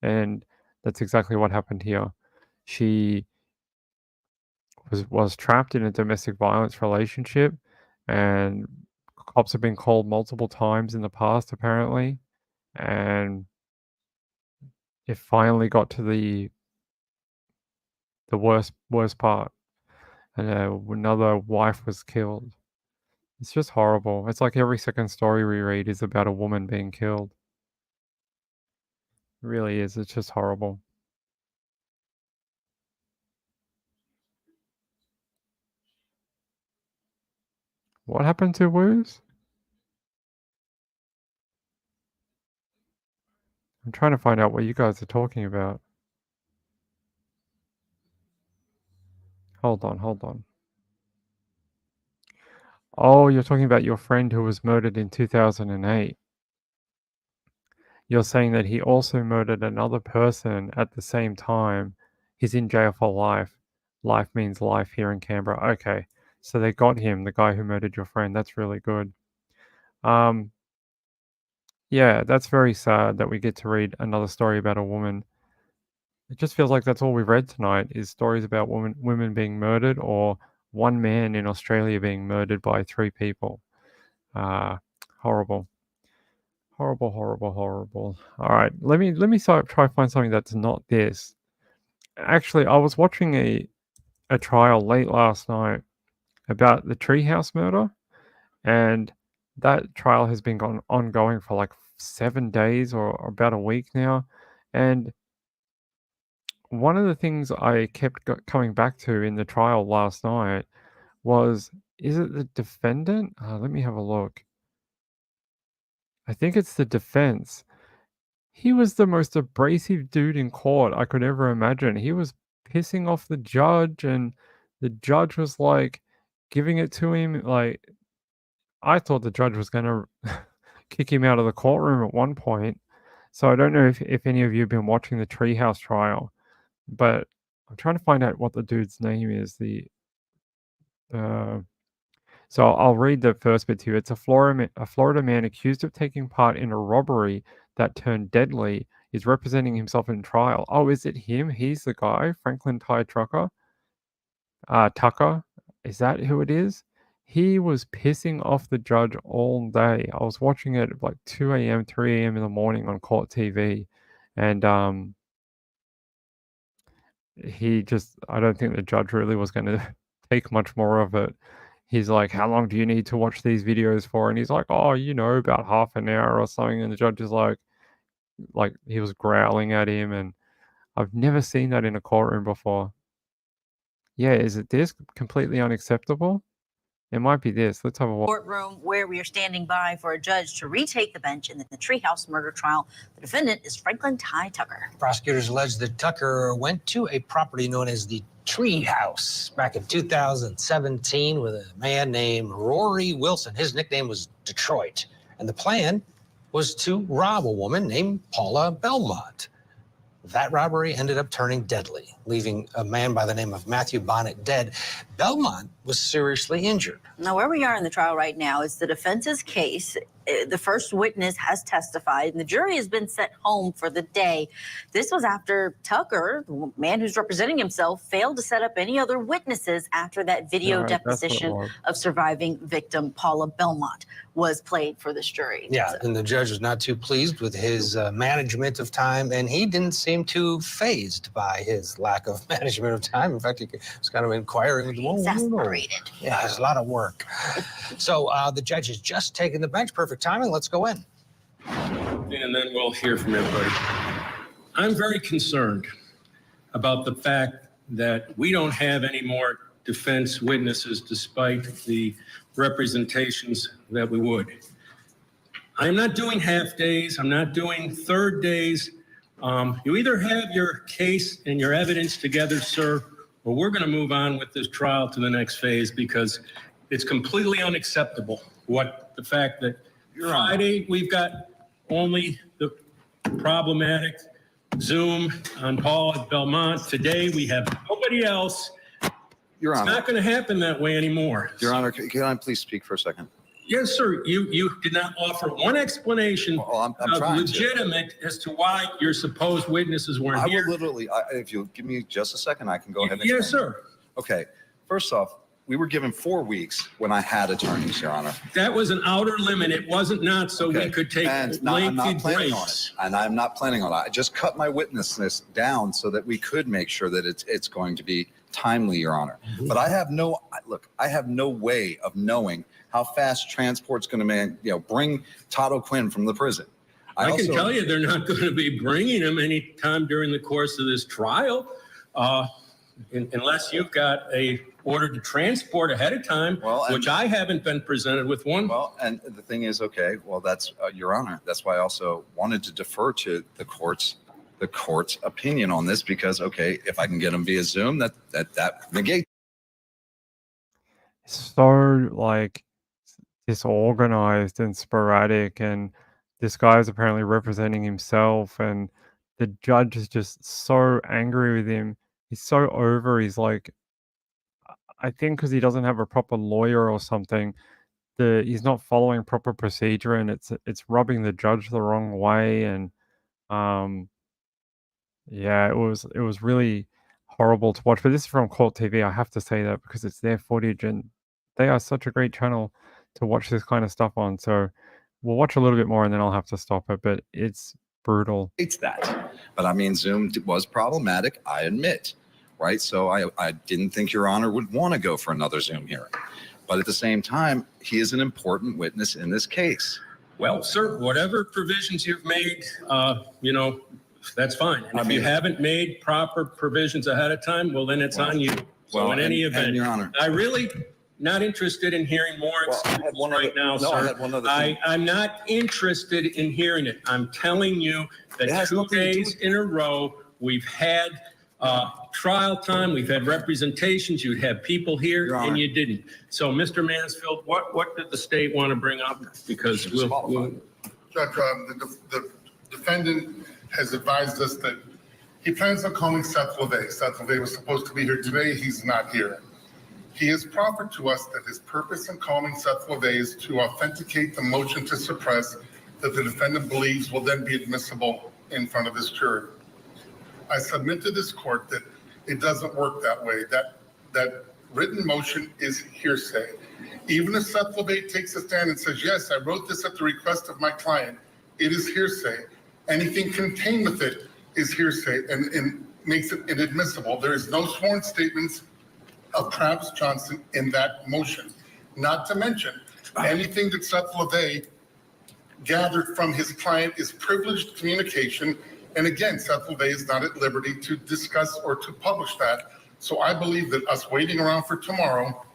And that's exactly what happened here. She was trapped in a domestic violence relationship, and cops have been called multiple times in the past, apparently, and it finally got to the worst part, and another wife was killed. It's just horrible. It's like every second story we read is about a woman being killed. It really is. It's just horrible. What happened to Woos? I'm trying to find out what you guys are talking about. Hold on. Oh, you're talking about your friend who was murdered in 2008. You're saying that he also murdered another person at the same time. He's in jail for life. Life means life here in Canberra. Okay, so they got him, the guy who murdered your friend. That's really good. Yeah, that's very sad that we get to read another story about a woman. It just feels like that's all we've read tonight is stories about women being murdered, or one man in Australia being murdered by 3 people. Horrible. Horrible. All right, let me try to find something that's not this. Actually, I was watching a trial late last night about the Treehouse murder, and that trial has been ongoing for like 7 days or about a week now. And one of the things I kept coming back to in the trial last night was, is it the defendant? Let me have a look. I think it's the defense. He was the most abrasive dude in court I could ever imagine. He was pissing off the judge, and the judge was like giving it to him. Like, I thought the judge was going to kick him out of the courtroom at one point. So I don't know if any of you have been watching the Treehouse trial, but I'm trying to find out what the dude's name is. So I'll read the first bit to you. It's a Florida man accused of taking part in a robbery that turned deadly is representing himself in trial. Oh, is it him? He's the guy, Franklin Tucker. Is that who it is? He was pissing off the judge all day. I was watching it at like 2 a.m., 3 a.m. in the morning on court TV, and I don't think the judge really was going to take much more of it. He's like, how long do you need to watch these videos for? And he's like, oh, about half an hour or something. And the judge is like he was growling at him. And I've never seen that in a courtroom before. Yeah, is it this? Completely unacceptable? It might be this. Let's have a watch. Courtroom where we are standing by for a judge to retake the bench in the Treehouse murder trial. The defendant is Franklin Tucker. Prosecutors allege that Tucker went to a property known as the Treehouse back in 2017 with a man named Rory Wilson. His nickname was Detroit. And the plan was to rob a woman named Paula Belmont. That robbery ended up turning deadly, leaving a man by the name of Matthew Bonnet dead. Belmont was seriously injured. Now, where we are in the trial right now is the defense's case. The first witness has testified, and the jury has been sent home for the day. This was after Tucker, the man who's representing himself, failed to set up any other witnesses after that video deposition of surviving victim Paula Belmont was played for this jury. Yeah, and the judge was not too pleased with his management of time, and he didn't seem too fazed by his lack of management of time. In fact, he was kind of inquiring. Exasperated. Yeah, it's a lot of work. So the judge has just taken the bench. Perfect timing. Let's go in. And then we'll hear from everybody. I'm very concerned about the fact that we don't have any more defense witnesses despite the representations that we would. I'm not doing half days. I'm not doing third days. You either have your case and your evidence together, sir, or we're going to move on with this trial to the next phase, because it's completely unacceptable the fact that Friday we've got only the problematic Zoom on Paul at Belmont. Today we have nobody else. Your It's Honor. not going to happen that way anymore. Your Honor, can I please speak for a second? Yes, sir. You did not offer one explanation I'm trying to. legitimate as to why your supposed witnesses weren't I here. will literally, if you'll give me just a second, I can go ahead and Yes, explain. sir. Okay, first off, we were given 4 weeks when I had attorneys, Your Honor. That was an outer limit. It wasn't not so we could take And I'm lengthy not planning on it. breaks. And I'm not planning on it. I just cut my witness list down so that we could make sure that it's going to be timely, Your Honor. Mm-hmm. But I have no way of knowing how fast transport's going to bring Todd O'Quinn from the prison. I can also- tell you they're not going to be bringing him any time during the course of this trial, unless you've got a order to transport ahead of time, which I haven't been presented with one. Well, and the thing is, okay, well, that's Your Honor. That's why I also wanted to defer to the court's opinion on this, because, okay, if I can get him via Zoom, that negates. So like disorganized and sporadic, and this guy is apparently representing himself, and the judge is just so angry with him. He's so over. He's like, I think because he doesn't have a proper lawyer or something, he's not following proper procedure, and it's rubbing the judge the wrong way. And yeah, it was really horrible to watch. But this is from Court TV. I have to say that because it's their footage, and they are such a great channel to watch this kind of stuff on. So we'll watch a little bit more, and then I'll have to stop it. But it's brutal. It's that. But I mean, Zoom was problematic, I admit, right? So I didn't think Your Honor would want to go for another Zoom hearing. But at the same time, he is an important witness in this case. Well, sir, whatever provisions you've made, that's fine. And if you mean- haven't made proper provisions ahead of time, well, then it's on you. So well, in any and event, Your Honor. I really not interested in hearing more excuses right now, no, I sir. had one other thing. I'm not interested in hearing it. I'm telling you It that has 2 nothing to do days in a row, we've had trial time, we've had representations, you'd have people here, Your Honor. and you didn't. So, Mr. Mansfield, what did the state want to bring up? Because we'll Judge, the defendant has advised us that he plans on calling Seth LeVay. Seth LeVay was supposed to be here today. He's not here. He has proffered to us that his purpose in calling Seth LeVay is to authenticate the motion to suppress that the defendant believes will then be admissible in front of this jury. I submit to this court that it doesn't work that way. That written motion is hearsay. Even if Seth LeVay takes a stand and says, yes, I wrote this at the request of my client, it is hearsay. Anything contained with it is hearsay and makes it inadmissible. There is no sworn statements of Travis Johnson in that motion. Not to mention, anything that Seth LeVay gathered from his client is privileged communication. And again, Seth LeVay is not at liberty to discuss or to publish that. So I believe that us waiting around for tomorrow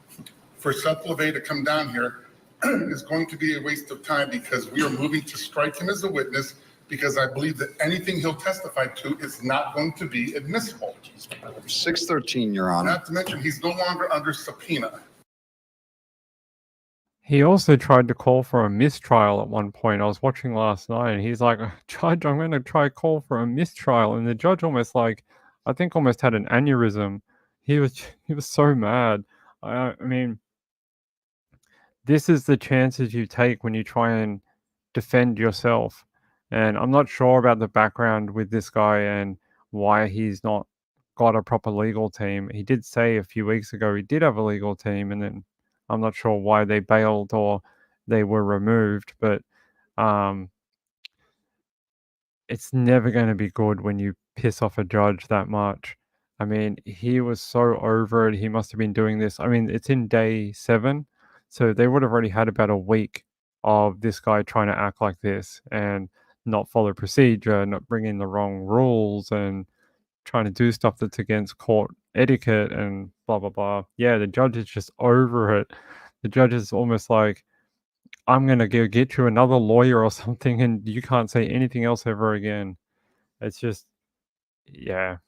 for Seth LeVay to come down here is going to be a waste of time, because we are moving to strike him as a witness, because I believe that anything he'll testify to is not going to be admissible. 613, Your Honor. Not to mention, he's no longer under subpoena. He also tried to call for a mistrial at one point. I was watching last night, and he's like, Judge, I'm going to try call for a mistrial. And the judge almost had an aneurysm. He was so mad. I mean, this is the chances you take when you try and defend yourself. And I'm not sure about the background with this guy and why he's not got a proper legal team. He did say a few weeks ago he did have a legal team, and then I'm not sure why they bailed or they were removed, but it's never going to be good when you piss off a judge that much. I mean, he was so over it. He must have been doing this. I mean, it's in day 7, so they would have already had about a week of this guy trying to act like this and not follow procedure, not bring in the wrong rules, and trying to do stuff that's against court etiquette and blah blah blah. Yeah, the judge is just over it. The judge is almost like, I'm gonna go get you another lawyer or something, and you can't say anything else ever again. It's just, yeah.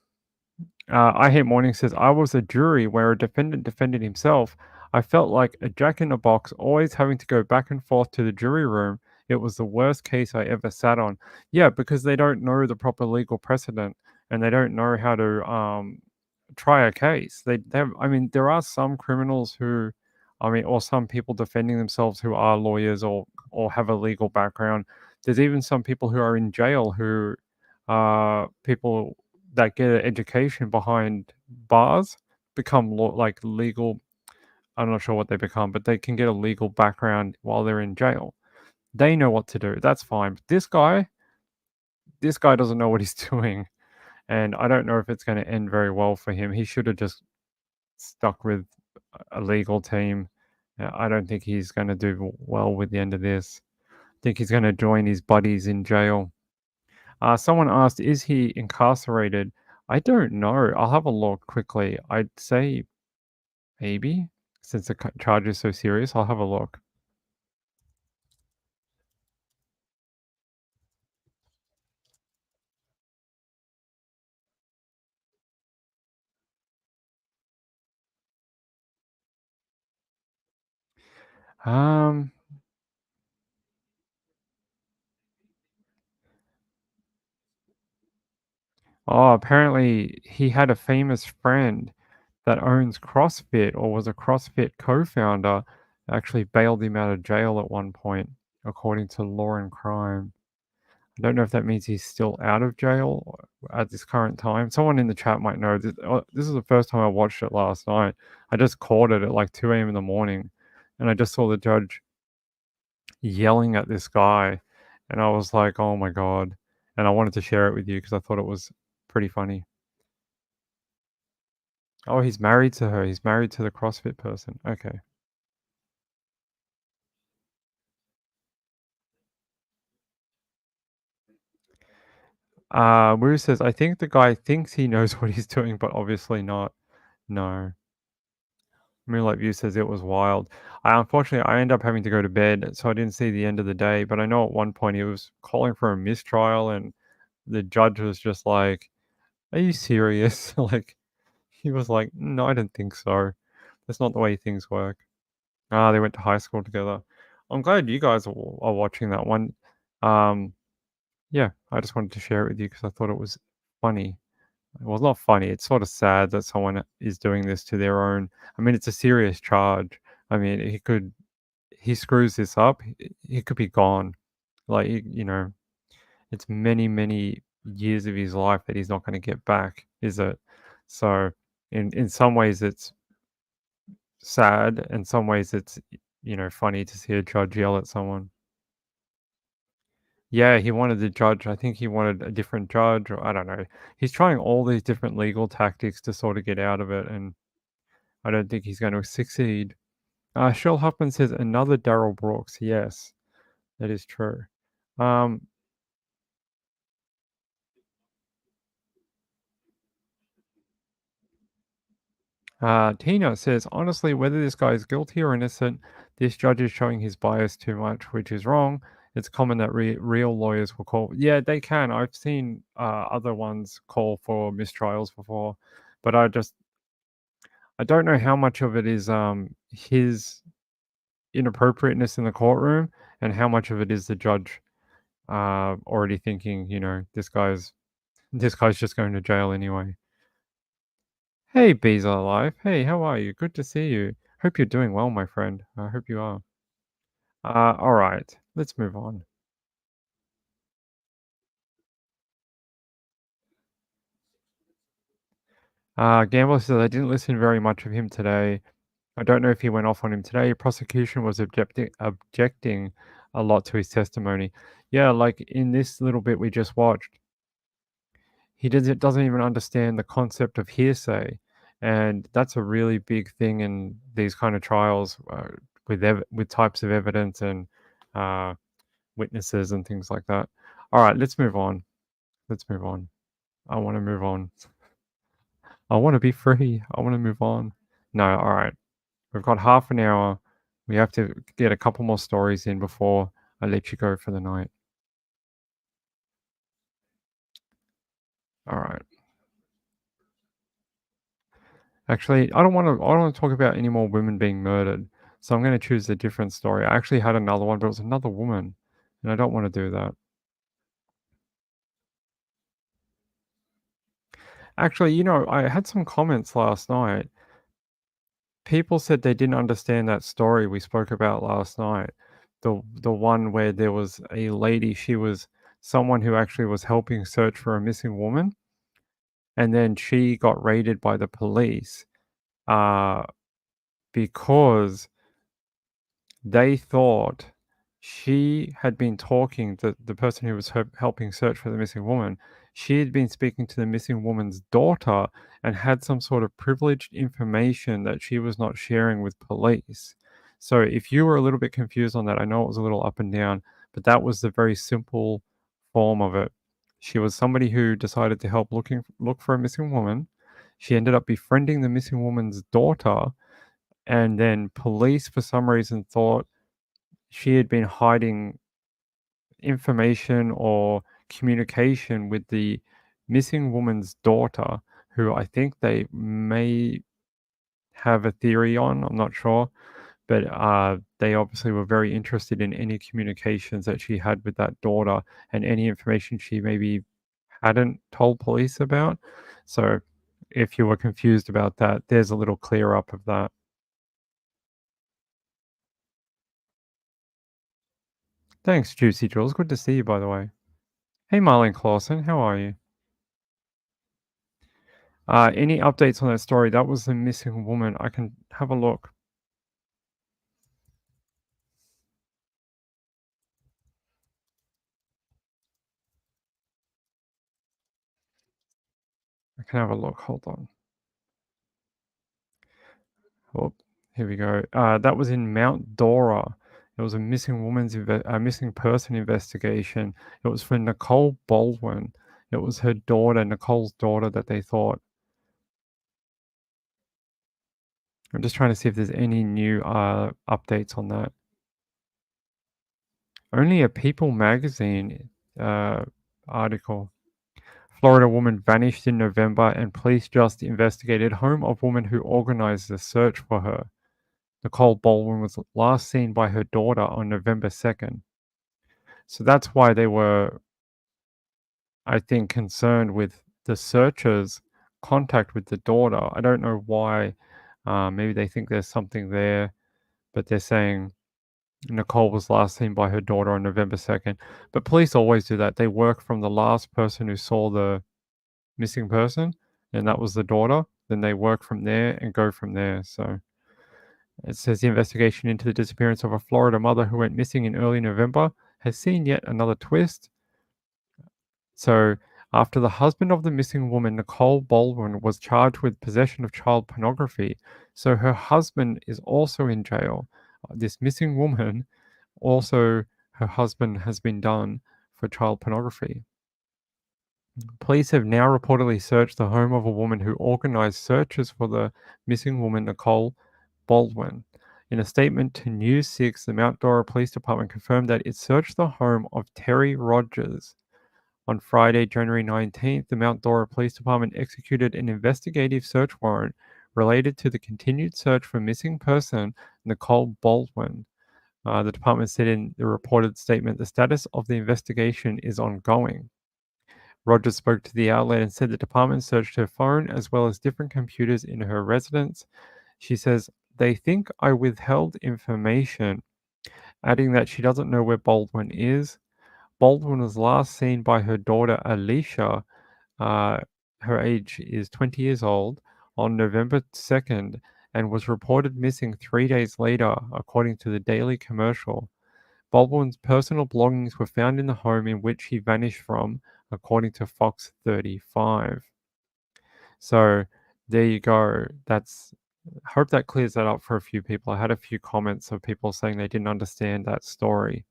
I Hate Morning says, I was a jury where a defendant defended himself. I felt like a jack in a box, always having to go back and forth to the jury room. It was the worst case I ever sat on. Yeah, because they don't know the proper legal precedent and they don't know how to try a case. I mean, there are some criminals who, I mean, or some people defending themselves who are lawyers or have a legal background. There's even some people who are in jail who are people that get an education behind bars become like legal. I'm not sure what they become, but they can get a legal background while they're in jail. They know what to do. That's fine. But this guy doesn't know what he's doing, and I don't know if it's going to end very well for him. He should have just stuck with a legal team. I don't think he's going to do well with the end of this. I think he's going to join his buddies in jail. Someone asked, is he incarcerated? I don't know. I'll have a look quickly. I'd say maybe, since the charge is so serious. I'll have a look. Um, apparently he had a famous friend that owns CrossFit or was a CrossFit co-founder, actually bailed him out of jail at one point, according to Law and Crime. I don't know if that means he's still out of jail at this current time. Someone in the chat might know. This is the first time I watched it last night. I just caught it at like 2 a.m. in the morning, and I just saw the judge yelling at this guy, and I was like, oh my God. And I wanted to share it with you because I thought it was pretty funny. Oh, he's married to her. He's married to the CrossFit person. Okay. Wu says, I think the guy thinks he knows what he's doing, but obviously not. No. Moonlight View says it was wild. Unfortunately, I ended up having to go to bed, so I didn't see the end of the day. But I know at one point he was calling for a mistrial, and the judge was just like, are you serious? Like, he was like, no, I don't think so. That's not the way things work. They went to high school together. I'm glad you guys are watching that one. Yeah, I just wanted to share it with you because I thought it was funny. Well, not funny. It's sort of sad that someone is doing this to their own. I mean, it's a serious charge. I mean, he screws this up, he could be gone. Like, you know, it's many, many years of his life that he's not going to get back, is it? So, in some ways, it's sad. In some ways, it's, you know, funny to see a judge yell at someone. Yeah, he wanted the judge. I think he wanted a different judge, or I don't know. He's trying all these different legal tactics to sort of get out of it, and I don't think he's going to succeed. Shell Huffman says another Daryl Brooks. Yes, that is true. Tina says, honestly, whether this guy is guilty or innocent, this judge is showing his bias too much, which is wrong. It's common that real lawyers will call. Yeah, they can. I've seen other ones call for mistrials before, but I don't know how much of it is his inappropriateness in the courtroom and how much of it is the judge already thinking, you know, this guy's just going to jail anyway. Hey, Bees are alive. Hey, how are you? Good to see you. Hope you're doing well, my friend. I hope you are. All right, let's move on. Gambler says, I didn't listen very much of him today. I don't know if he went off on him today. Prosecution was objecting a lot to his testimony. Yeah, like in this little bit we just watched, he doesn't even understand the concept of hearsay, and that's a really big thing in these kind of trials with types of evidence and witnesses and things like that. All right, let's move on. Let's move on. I want to move on. I want to be free. I want to move on. No, all right. We've got half an hour. We have to get a couple more stories in before I let you go for the night. All right. Actually, I don't want to talk about any more women being murdered. So I'm going to choose a different story. I actually had another one, but it was another woman, and I don't want to do that. Actually, you know, I had some comments last night. People said they didn't understand that story we spoke about last night. The one where there was a lady, she was someone who actually was helping search for a missing woman, and then she got raided by the police uh, because they thought she had been talking, the person who was helping search for the missing woman, she had been speaking to the missing woman's daughter and had some sort of privileged information that she was not sharing with police. So if you were a little bit confused on that, I know it was a little up and down, but that was the very simple form of it. She was somebody who decided to help look for a missing woman. She ended up befriending the missing woman's daughter, and then police, for some reason, thought she had been hiding information or communication with the missing woman's daughter, who I think they may have a theory on. I'm not sure. But they obviously were very interested in any communications that she had with that daughter and any information she maybe hadn't told police about. So if you were confused about that, there's a little clear up of that. Thanks, Juicy Jules. Good to see you, by the way. Hey, Marlene Clausen, how are you? Any updates on that story? That was the missing woman. I can have a look. I can have a look. Hold on. Oh, here we go. That was in Mount Dora. It was a missing person investigation. It was for Nicole Baldwin. It was her daughter, Nicole's daughter, that they thought. I'm just trying to see if there's any new updates on that. Only a People magazine article. Florida woman vanished in November and police just investigated home of woman who organized the search for her. Nicole Baldwin was last seen by her daughter on November 2nd. So that's why they were, I think, concerned with the searchers' contact with the daughter. I don't know why. Maybe they think there's something there, but they're saying Nicole was last seen by her daughter on November 2nd. But police always do that. They work from the last person who saw the missing person, and that was the daughter. Then they work from there and go from there. So it says the investigation into the disappearance of a Florida mother who went missing in early November has seen yet another twist. So, after the husband of the missing woman, Nicole Baldwin, was charged with possession of child pornography, so her husband is also in jail. This missing woman, also her husband has been done for child pornography. Police have now reportedly searched the home of a woman who organized searches for the missing woman, Nicole Baldwin. In a statement to News 6, the Mount Dora Police Department confirmed that it searched the home of Terry Rogers. On Friday, January 19th, the Mount Dora Police Department executed an investigative search warrant related to the continued search for missing person Nicole Baldwin. The department said in the reported statement, the status of the investigation is ongoing. Rogers spoke to the outlet and said the department searched her phone as well as different computers in her residence. She says, they think I withheld information, adding that she doesn't know where Baldwin is. Baldwin was last seen by her daughter Alicia, her age is 20 years old, on November 2nd and was reported missing 3 days later, according to the Daily Commercial. Baldwin's personal belongings were found in the home in which he vanished from, according to Fox 35. So there you go. Hope that clears that up for a few people. I had a few comments of people saying they didn't understand that story.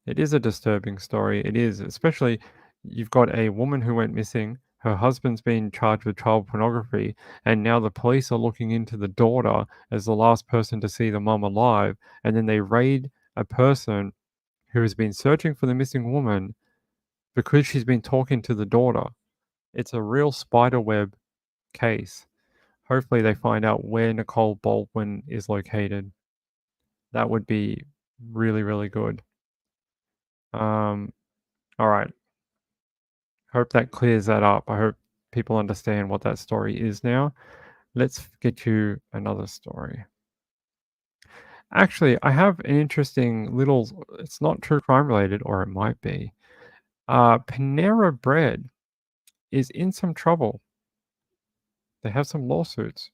It is a disturbing story. It is, especially, you've got a woman who went missing. Her husband's been charged with child pornography, and now the police are looking into the daughter as the last person to see the mum alive. And then they raid a person who has been searching for the missing woman because she's been talking to the daughter. It's a real spiderweb case. Hopefully, they find out where Nicole Baldwin is located. That would be really, really good. All right. Hope that clears that up. I hope people understand what that story is now. Let's get you another story. Actually, I have an interesting little, it's not true crime related, or it might be. Panera Bread is in some trouble. They have some lawsuits.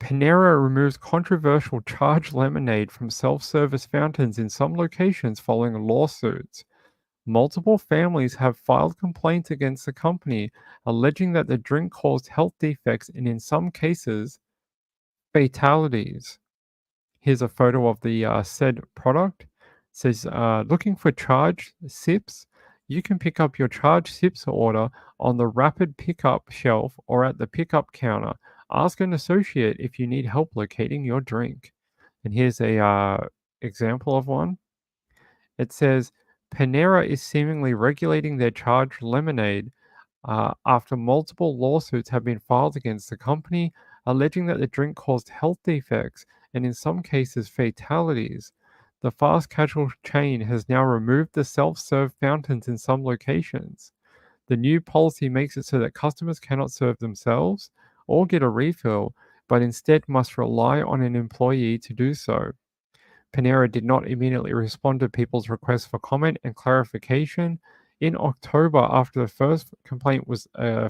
Panera removes controversial charged lemonade from self-service fountains in some locations following lawsuits. Multiple families have filed complaints against the company, alleging that the drink caused health defects and, in some cases, fatalities. Here's a photo of the said product. It says, looking for charged sips? You can pick up your charged sips order on the rapid pickup shelf or at the pickup counter. Ask an associate if you need help locating your drink. And here's a example of one. It says, Panera is seemingly regulating their charged lemonade after multiple lawsuits have been filed against the company, alleging that the drink caused health defects and, in some cases, fatalities. The fast casual chain has now removed the self-serve fountains in some locations. The new policy makes it so that customers cannot serve themselves or get a refill, but instead must rely on an employee to do so. Panera did not immediately respond to people's requests for comment and clarification. In October, after the first complaint was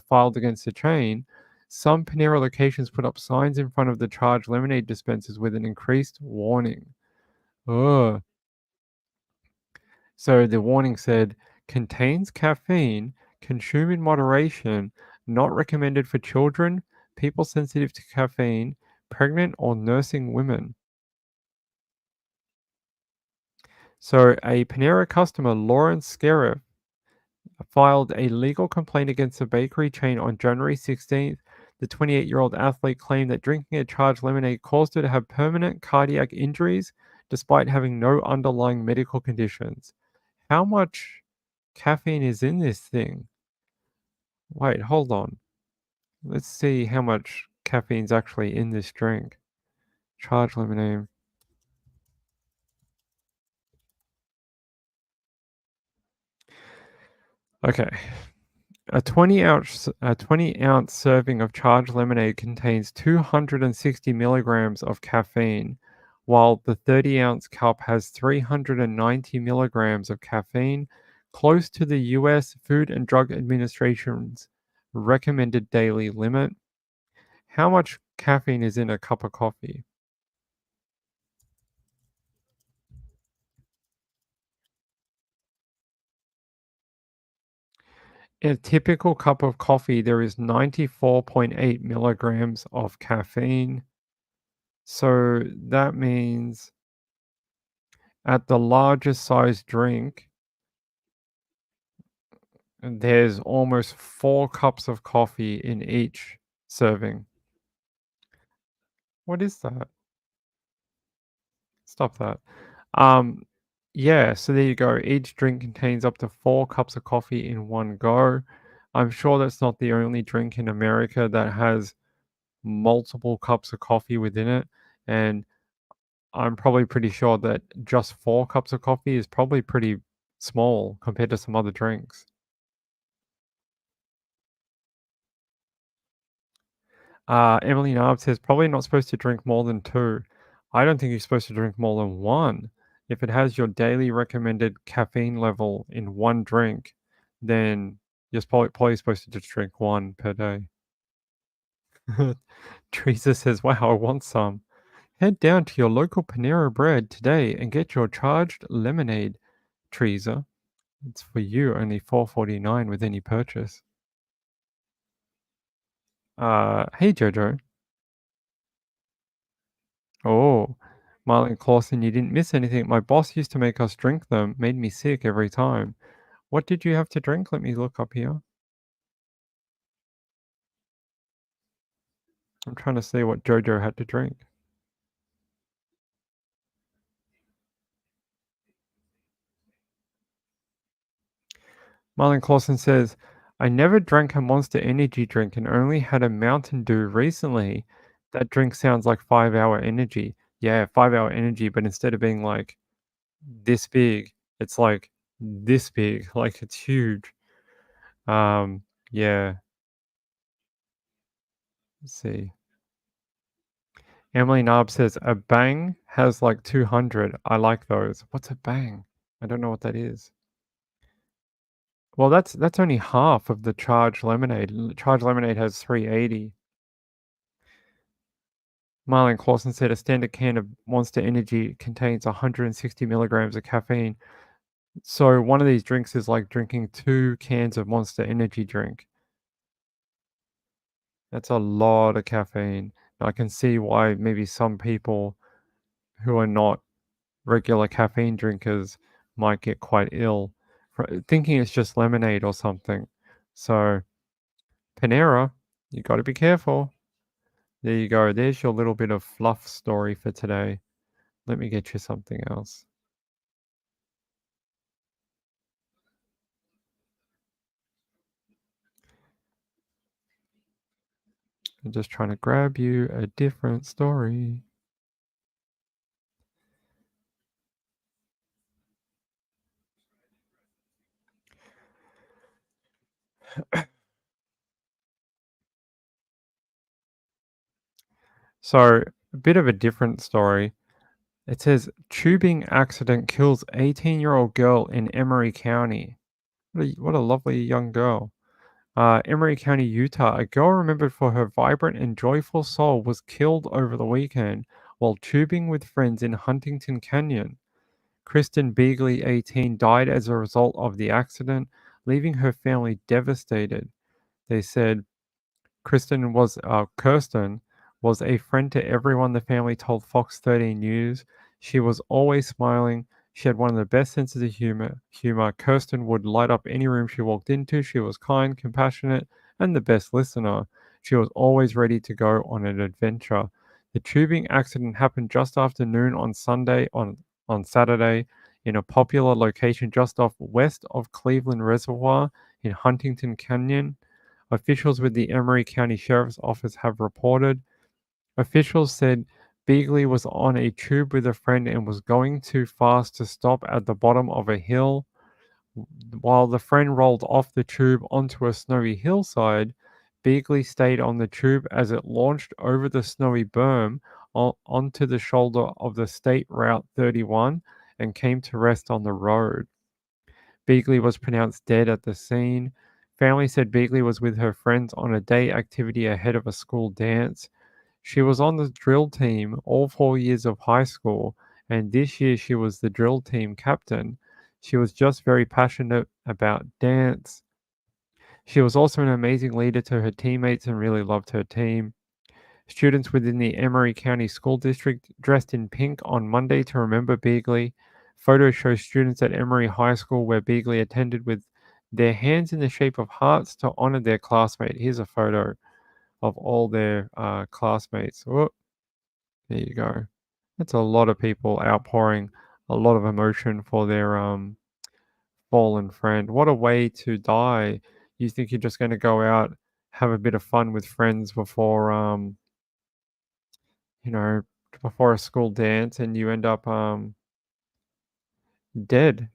filed against the chain, some Panera locations put up signs in front of the charged lemonade dispensers with an increased warning. Ugh. So the warning said, contains caffeine, consume in moderation, not recommended for children, people sensitive to caffeine, pregnant or nursing women. So a Panera customer, Lawrence Scarif, filed a legal complaint against the bakery chain on January 16th. The 28-year-old athlete claimed that drinking a charged lemonade caused her to have permanent cardiac injuries despite having no underlying medical conditions. How much caffeine is in this thing? Wait, hold on. Let's see how much caffeine's actually in this drink. Charged lemonade. Okay. A 20-ounce serving of charged lemonade contains 260 milligrams of caffeine, while the 30-ounce cup has 390 milligrams of caffeine, close to the U.S. Food and Drug Administration's recommended daily limit. How much caffeine is in a cup of coffee? In a typical cup of coffee, there is 94.8 milligrams of caffeine. So that means at the largest size drink, there's almost 4 cups of coffee in each serving. What is that? Stop that. Yeah, so there you go. Each drink contains up to 4 cups of coffee in one go. I'm sure that's not the only drink in America that has multiple cups of coffee within it, and I'm probably pretty sure that just 4 cups of coffee is probably pretty small compared to some other drinks. Emily Narb says, probably not supposed to drink more than 2. I don't think you're supposed to drink more than 1. If it has your daily recommended caffeine level in 1 drink, then you're probably supposed to just drink 1 per day. Teresa says, wow, I want some. Head down to your local Panera Bread today and get your charged lemonade, Teresa. It's for you, only $4.49 with any purchase. Hey Jojo. Oh, Marlon Clausen, you didn't miss anything. My boss used to make us drink them, made me sick every time. What did you have to drink? Let me look up here. I'm trying to see what Jojo had to drink. Marlon Clausen says, I never drank a Monster Energy drink and only had a Mountain Dew recently. That drink sounds like 5-hour energy. Yeah, 5-hour energy, but instead of being like this big, it's like this big. Like it's huge. Yeah. Let's see. Emily Narb says, a bang has like 200. I like those. What's a bang? I don't know what that is. Well, that's only half of the Charged Lemonade. Charged Lemonade has 380. Marlon Clausen said a standard can of Monster Energy contains 160 milligrams of caffeine. So one of these drinks is like drinking 2 cans of Monster Energy drink. That's a lot of caffeine. I can see why maybe some people who are not regular caffeine drinkers might get quite ill thinking it's just lemonade or something. So Panera, you got to be careful. There you go. There's your little bit of fluff story for today. Let me get you something else. I'm just trying to grab you a different story. So, a bit of a different story. It says tubing accident kills 18-year-old girl in Emery County. What a lovely young girl. Emery County, Utah. A girl remembered for her vibrant and joyful soul was killed over the weekend while tubing with friends in Huntington Canyon. Kristen Beagley, 18, died as a result of the accident, leaving her family devastated. They said Kirsten was a friend to everyone, the family told Fox 13 News. She was always smiling. She had one of the best senses of humor. Kirsten would light up any room she walked into. She was kind, compassionate, and the best listener. She was always ready to go on an adventure. The tubing accident happened just after noon on Saturday in a popular location just off west of Cleveland Reservoir in Huntington Canyon. Officials with the Emery County Sheriff's Office have reported. Officials said Beagley was on a tube with a friend and was going too fast to stop at the bottom of a hill. While the friend rolled off the tube onto a snowy hillside, Beagley stayed on the tube as it launched over the snowy berm onto the shoulder of the State Route 31 and came to rest on the road. Beagley was pronounced dead at the scene. Family said Beagley was with her friends on a day activity ahead of a school dance. She was on the drill team all 4 years of high school, and this year she was the drill team captain. She was just very passionate about dance. She was also an amazing leader to her teammates and really loved her team. Students within the Emery County School District dressed in pink on Monday to remember Beagley. Photos show students at Emery High School, where Beagley attended, with their hands in the shape of hearts to honor their classmate. Here's a photo of all their classmates. Whoop. There you go. That's a lot of people outpouring a lot of emotion for their fallen friend. What a way to die. You think you're just going to go out, have a bit of fun with friends before you know, before a school dance, and you end up dead.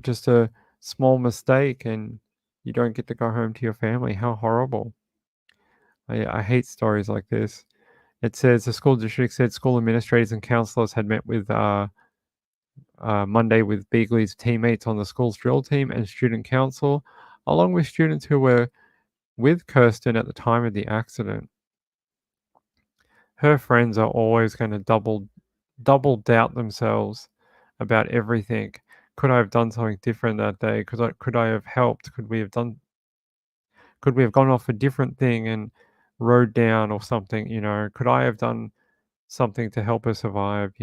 Just a small mistake, and you don't get to go home to your family. How horrible. I hate stories like this. It says the school district said school administrators and counselors had met with Monday with Beagley's teammates on the school's drill team and student council, along with students who were with Kirsten at the time of the accident. Her friends are always going to double doubt themselves about everything. Could I have done something different that day? Could I have helped? Could we have gone off a different thing and rode down or something, Could I have done something to help her survive,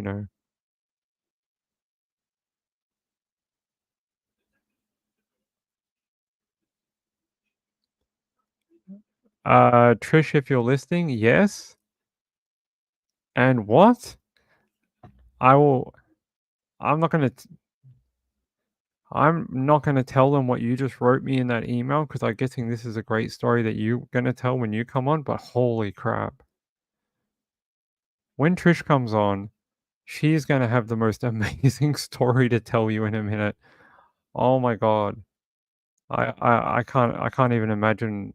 Trish, if you're listening, yes. And what? I will. I'm not gonna. I'm not gonna tell them what you just wrote me in that email because I'm guessing this is a great story that you're gonna tell when you come on. But holy crap! When Trish comes on, she's gonna have the most amazing story to tell you in a minute. Oh my god! I can't even imagine.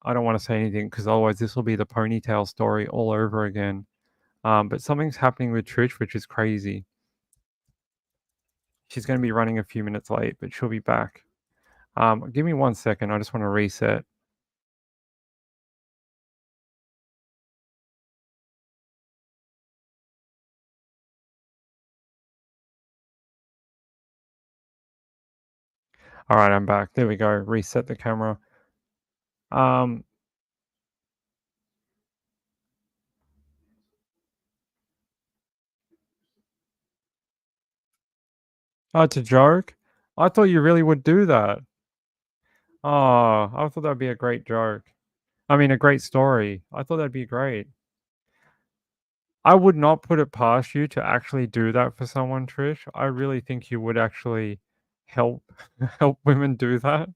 I don't want to say anything because otherwise this will be the ponytail story all over again. But something's happening with Trish, which is crazy. She's going to be running a few minutes late, but she'll be back. Give me 1 second. I just want to reset. All right, I'm back. There we go. Reset the camera. Oh, it's a joke? I thought you really would do that. Oh, I thought that'd be a great joke. I mean, a great story. I thought that'd be great. I would not put it past you to actually do that for someone, Trish. I really think you would actually help help women do that.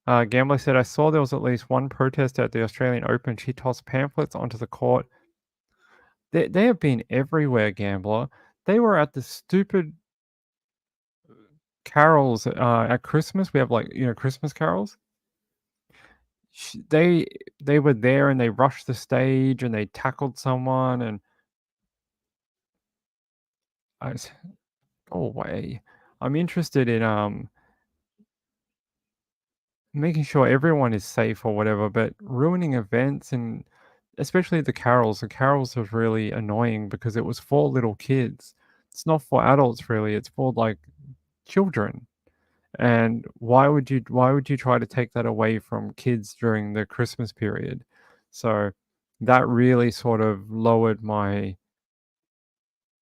Gambler said, I saw there was at least one protest at the Australian Open. She tossed pamphlets onto the court. They have been everywhere, Gambler. They were at the stupid carols at Christmas. We have Christmas carols. They were there and they rushed the stage and they tackled someone and go away. I'm interested in making sure everyone is safe or whatever, but ruining events and especially the carols. The carols was really annoying because it was for little kids. It's not for adults really. It's for like children. And why would you try to take that away from kids during the Christmas period? So that really sort of lowered my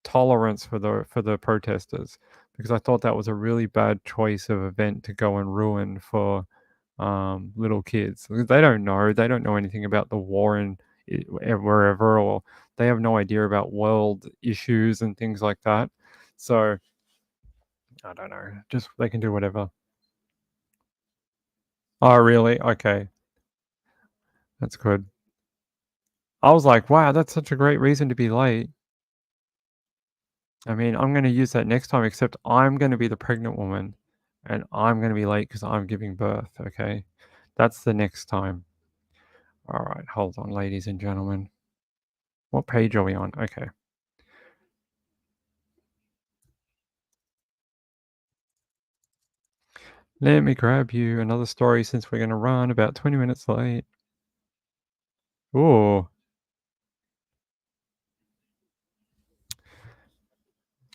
tolerance for the protesters because I thought that was a really bad choice of event to go and ruin for little kids. They don't know anything about the war in wherever, or they have no idea about world issues and things like that. So I don't know. Just they can do whatever. Oh, really? Okay. That's good. I was like, wow, that's such a great reason to be late. I mean, I'm going to use that next time, except I'm going to be the pregnant woman and I'm going to be late because I'm giving birth. Okay. That's the next time. All right. Hold on, ladies and gentlemen. What page are we on? Okay. Let me grab you another story since we're going to run about 20 minutes late. Ooh.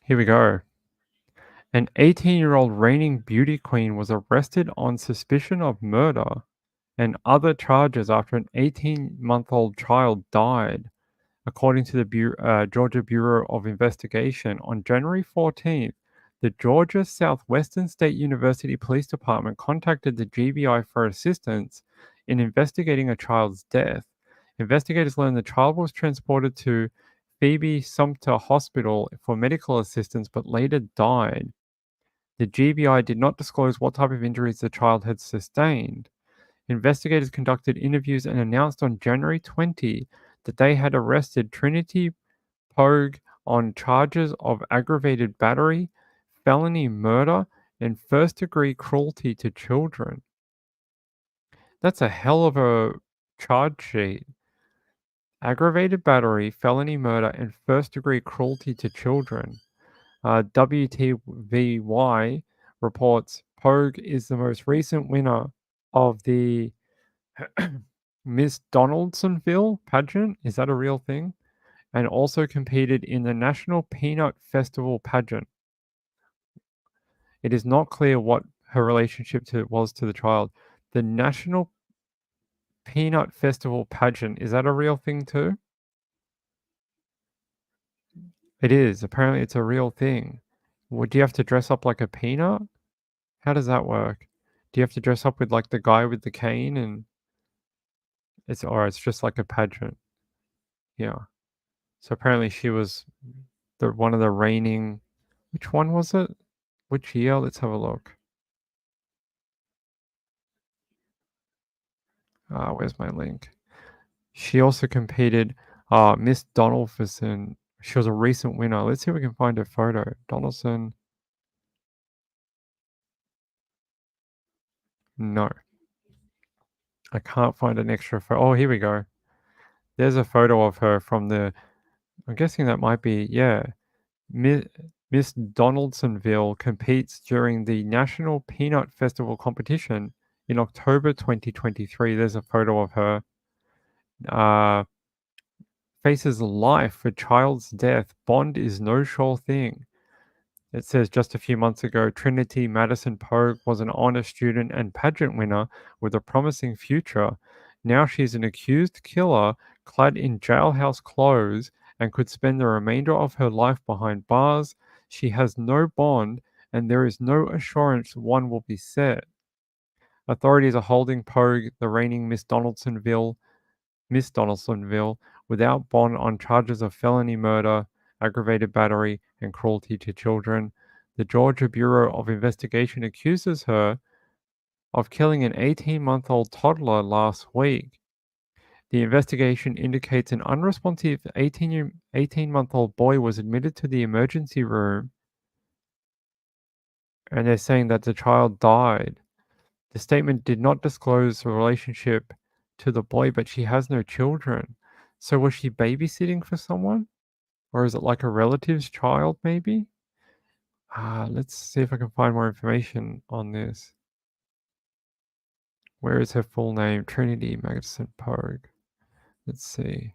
Here we go. An 18-year-old reigning beauty queen was arrested on suspicion of murder and other charges after an 18-month-old child died, according to the Georgia Bureau of Investigation. On January 14th, the Georgia Southwestern State University Police Department contacted the GBI for assistance in investigating a child's death. Investigators learned the child was transported to Phoebe Sumter Hospital for medical assistance but later died. The GBI did not disclose what type of injuries the child had sustained. Investigators conducted interviews and announced on January 20 that they had arrested Trinity Pogue on charges of aggravated battery, felony murder, and first-degree cruelty to children. That's a hell of a charge sheet. Aggravated battery, felony murder, and first-degree cruelty to children. WTVY reports Pogue is the most recent winner of the Miss Donaldsonville pageant. Is that a real thing? And also competed in the National Peanut Festival pageant. It is not clear what her relationship was to the child. The National Peanut Festival pageant, is that a real thing too? It is. Apparently it's a real thing. Would you have to dress up like a peanut? How does that work? Do you have to dress up with like the guy with the cane and it's just like a pageant? Yeah. So apparently she was one of the reigning. Which one was it? Which year? Let's have a look. Where's my link? She also competed. Miss Donaldson. She was a recent winner. Let's see if we can find her photo. Donaldson. No. I can't find an extra photo. Oh, here we go. There's a photo of her from the. I'm guessing that might be, yeah. Miss Donaldsonville competes during the National Peanut Festival competition in October 2023. There's a photo of her. Faces life for child's death. Bond is no sure thing. It says just a few months ago, Trinity Madison Pogue was an honor student and pageant winner with a promising future. Now she's an accused killer clad in jailhouse clothes and could spend the remainder of her life behind bars. She has no bond, and there is no assurance one will be set. Authorities are holding Pogue, the reigning Miss Donaldsonville, without bond on charges of felony murder, aggravated battery, and cruelty to children. The Georgia Bureau of Investigation accuses her of killing an 18-month-old toddler last week. The investigation indicates an unresponsive 18-month-old boy was admitted to the emergency room, and they're saying that the child died. The statement did not disclose the relationship to the boy, but she has no children. So was she babysitting for someone? Or is it like a relative's child, maybe? Let's see if I can find more information on this. Where is her full name? Trinity Madison Pogue. Let's see.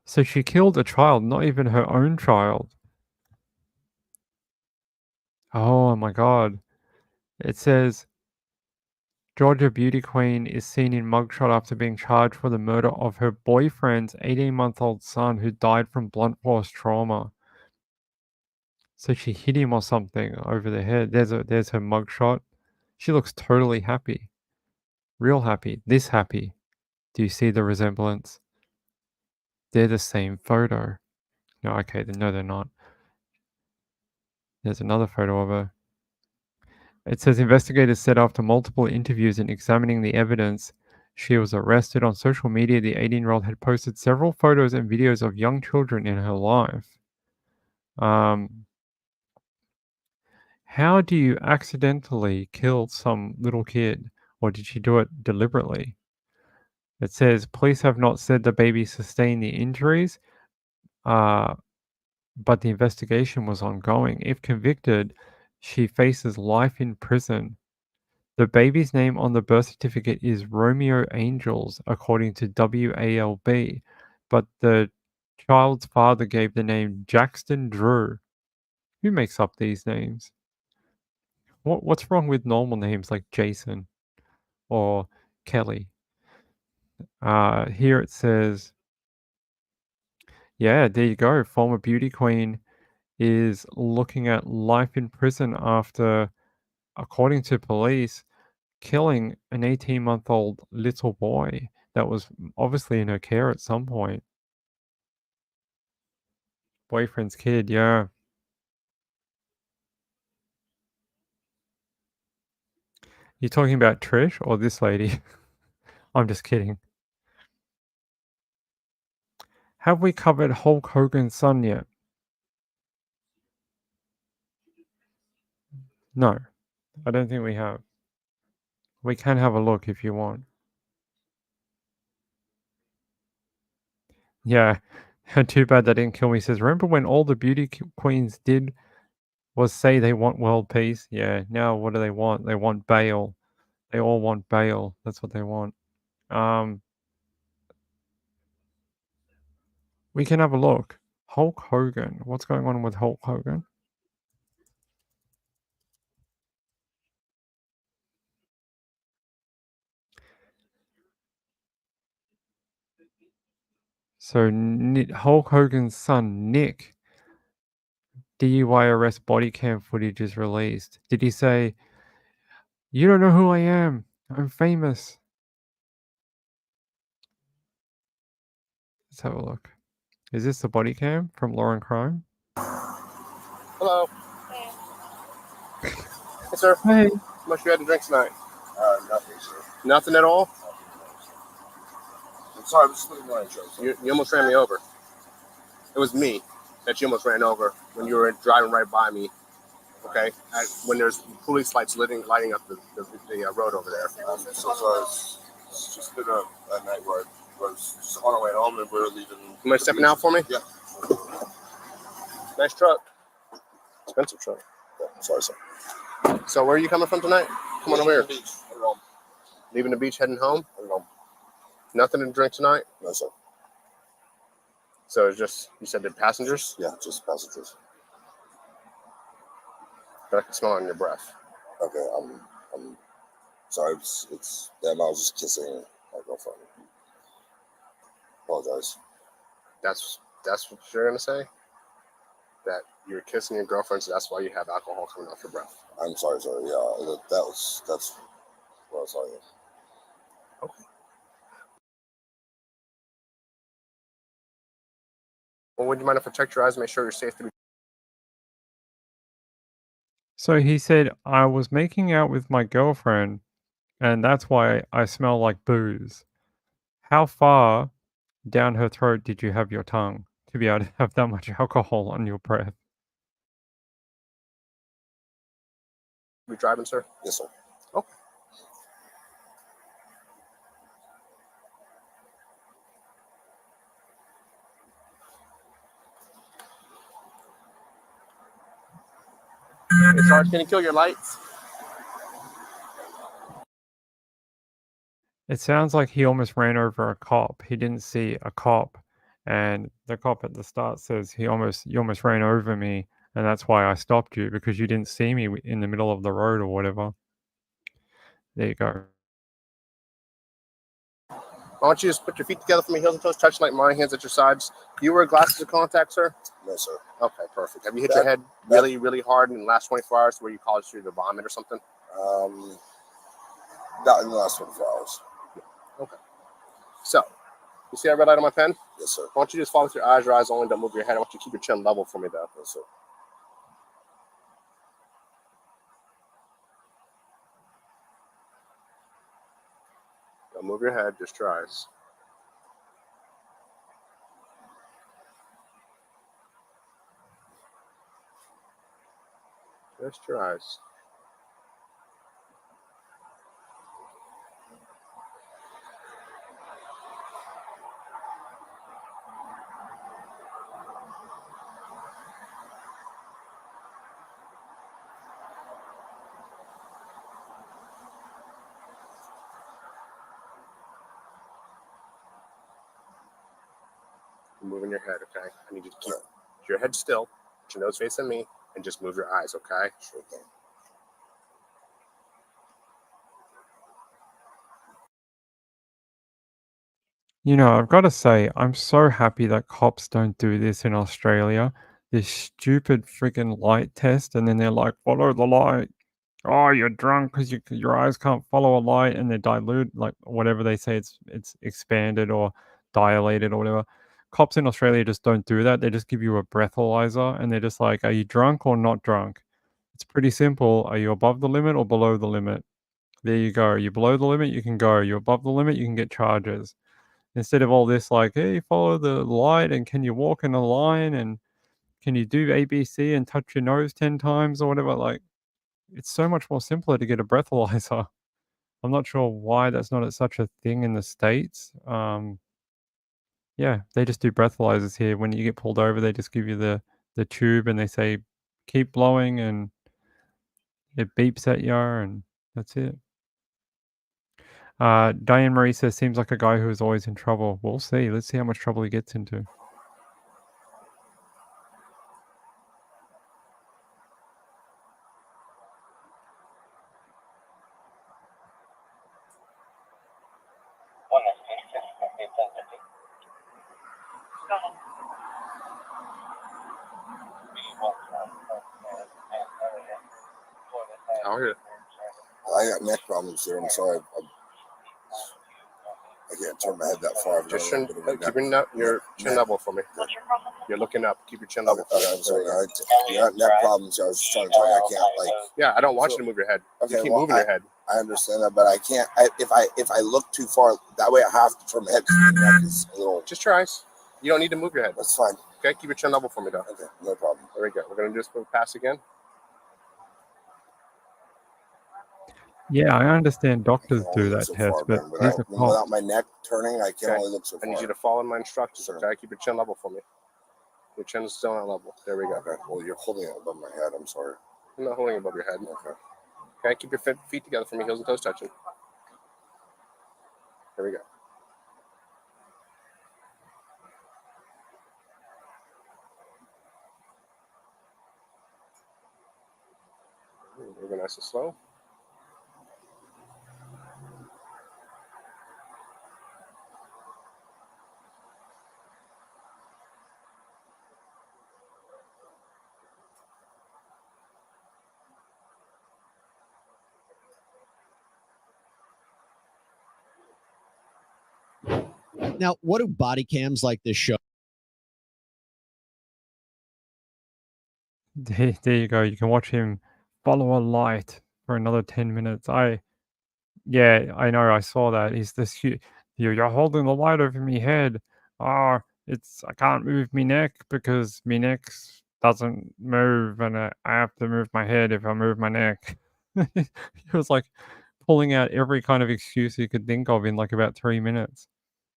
So she killed a child, not even her own child. Oh my god. It says Georgia beauty queen is seen in mugshot after being charged for the murder of her boyfriend's 18-month-old son who died from blunt force trauma. So she hit him or something over the head. There's her mugshot. She looks totally happy. Real happy. This happy. Do you see the resemblance? They're the same photo. No, okay, no, they're not. There's another photo of her. It says investigators said after multiple interviews and examining the evidence, she was arrested. On social media, the 18-year-old had posted several photos and videos of young children in her life. How do you accidentally kill some little kid? Or did she do it deliberately? It says police have not said the baby sustained the injuries, but the investigation was ongoing. If convicted, she faces life in prison. The baby's name on the birth certificate is Romeo Angels, according to WALB, but the child's father gave the name Jackson Drew. Who makes up these names? What's wrong with normal names like Jason or Kelly? Here it says, yeah, there you go. Former beauty queen is looking at life in prison after, according to police, killing an 18-month-old little boy that was obviously in her care at some point. Boyfriend's kid, yeah. You talking about Trish or this lady? I'm just kidding. Have we covered Hulk Hogan's son yet? No, I don't think we have. We can have a look if you want. Yeah, too bad they didn't kill me. He says, remember when all the beauty queens did was say they want world peace? Yeah, now what do they want? They want bail. They all want bail. That's what they want. We can have a look. Hulk Hogan. What's going on with Hulk Hogan? So Hulk Hogan's son, Nick, DUI arrest body cam footage is released. Did he say, "You don't know who I am. I'm famous"? Let's have a look. Is this the body cam from Law and Crime? Hello. Hey, sir. Hey. How much you had to drink tonight? Nothing, sir. Nothing at all? I'm sorry, I'm just looking at my insurance. You almost ran me over. It was me that you almost ran over when you were driving right by me. Okay? When there's police lights lighting up the road over there. I'm so sorry. It's just been a night where I was just on our way home and we were leaving. You mind stepping out for me? Yeah. Nice truck. Expensive truck. Yeah, sorry, sir. So where are you coming from tonight? Come on over here. Beach. Heading home. Leaving the beach, heading home? Heading home. Nothing to drink tonight? No, sir. So it's just, you said they're passengers? Yeah, just passengers. But I can smell it on your breath. Okay, I'm sorry. It's them. I was just kissing my girlfriend. Apologize. That's what you're gonna say? That you're kissing your girlfriend, so that's why you have alcohol coming off your breath. I'm sorry, sir. Yeah, that's what I was saying. Okay. Well, would you mind if I checked your eyes and make sure you're safe to be? So he said, "I was making out with my girlfriend, and that's why I smell like booze." How far down her throat did you have your tongue to be able to have that much alcohol on your breath? We driving, sir? Yes, sir. Okay. Hey, Sarge, can you kill your lights? It sounds like he almost ran over a cop. He didn't see a cop, and the cop at the start says, "You almost ran over me, and that's why I stopped you, because you didn't see me in the middle of the road or whatever." There you go. Why don't you just put your feet together for me, heels and toes, touch like my hands at your sides. Do you wear glasses of contact, sir? No, sir. Okay, perfect. Have you hit your head really, really hard in the last 24 hours where you caused you to vomit or something? Not in the last 24 hours. Okay. So, you see that red light on my pen? Yes, sir. Why don't you just follow with your eyes only, don't move your head. I want you to keep your chin level for me, though. Yes, sir. Don't move your head, just your eyes. Just your eyes. You're moving your head, okay? I need you to keep your head still, put your nose facing me, and just move your eyes, okay? Sure thing. You know, I've got to say, I'm so happy that cops don't do this in Australia. This stupid freaking light test, and then they're like, "Follow the light." Oh, you're drunk because your eyes can't follow a light, and they're dilute, like whatever they say, it's expanded or dilated or whatever. Cops in Australia just don't do that. They just give you a breathalyzer, and they're just like, "Are you drunk or not drunk?" It's pretty simple. Are you above the limit or below the limit? There you go. You're below the limit, you can go. You're above the limit, you can get charges. Instead of all this like, "Hey, follow the light, and can you walk in a line, and can you do ABC and touch your nose 10 times," or whatever, like, it's so much more simpler to get a breathalyzer. I'm not sure why that's not such a thing in the States. Yeah, they just do breathalyzers here. When you get pulled over, they just give you the tube, and they say, "Keep blowing," and it beeps at you, and that's it. Diane Marie says, "Seems like a guy who is always in trouble." We'll see. Let's see how much trouble he gets into. out here. I got neck problems, sir. I'm sorry. I can't turn my head that far. Just keep your chin level for me. You're looking up. Keep your chin level. Okay, I'm sorry. You got neck problems. I was just trying to tell you I can't Yeah, I don't want you to move your head. Okay, You keep moving your head. I understand that, but I can't. If I look too far, that way I have to turn my head because my neck is a little. Just your eyes. You don't need to move your head. That's fine. Okay, keep your chin level for me, though. Okay, no problem. There we go. We're gonna do this for the pass again. Yeah, I understand doctors do that so test, far, but man, these are without cops. my neck turning, I can only look so far. I need you to follow my instructions. Okay, keep your chin level for me. Your chin is still on level. There we go. Okay. Well, you're holding it above my head. I'm sorry. I'm not holding it above your head. Okay. Okay, keep your feet together for me. Heels and toes touching. There we go. Moving nice and slow. Now, what do body cams like this show? There you go. You can watch him follow a light for another 10 minutes. Yeah, I know. I saw that. He's this huge. You're holding the light over me head. I can't move me neck because me neck doesn't move, and I have to move my head if I move my neck. He was like pulling out every kind of excuse he could think of in like about 3 minutes.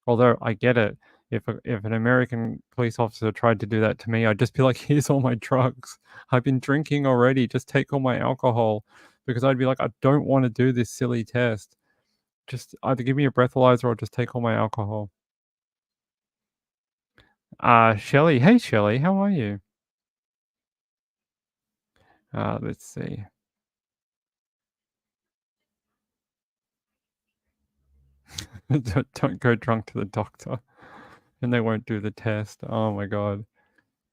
Although I get it. If an American police officer tried to do that to me, I'd just be like, "Here's all my drugs. I've been drinking already. Just take all my alcohol." Because I'd be like, "I don't want to do this silly test. Just either give me a breathalyzer or just take all my alcohol." Shelley. Hey, Shelley. How are you? Let's see. Don't go drunk to the doctor, and they won't do the test. Oh my God.